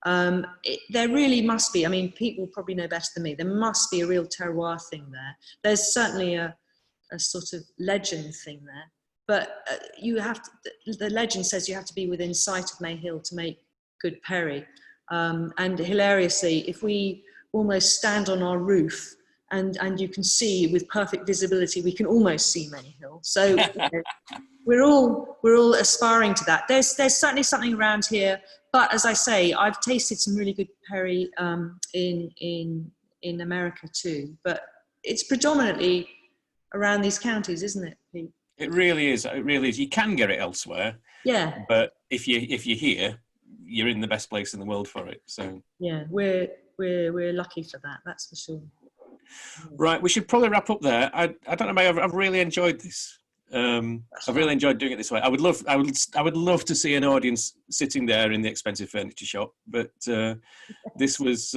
There really must be, I mean, people probably know better than me, there must be a real terroir thing there. There's certainly a sort of legend thing there, but you have to, the legend says you have to be within sight of May Hill to make good perry. And hilariously, if we almost stand on our roof and you can see with perfect visibility, we can almost see May Hill. So you know, we're all aspiring to that. There's certainly something around here, but as I say, I've tasted some really good perry in America too. But it's predominantly around these counties, isn't it, Pete? It really is. It really is. You can get it elsewhere. Yeah. But if you're here, you're in the best place in the world for it. So yeah, we're lucky for that. That's for sure. Right, we should probably wrap up there. I don't know, mate, I've really enjoyed this. I've really enjoyed doing it this way. I would love to see an audience sitting there in the expensive furniture shop, but this was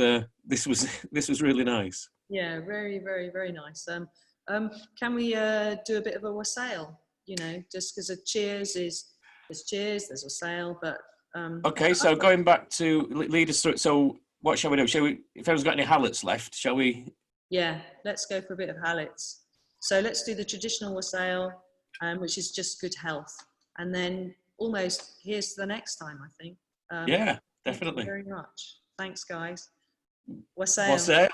really nice. Yeah, very, very, very nice. Can we do a bit of a wassail? You know, just because there's cheers, there's wassail, but okay. So going back to lead us through it. So what shall we do? Shall we? If anyone's got any hallets left, shall we? Yeah, let's go for a bit of hallets. So let's do the traditional wassail, which is just good health, and then almost here's to the next time. I think. Yeah, definitely. Thank you very much. Thanks, guys. Wassail. Wassail.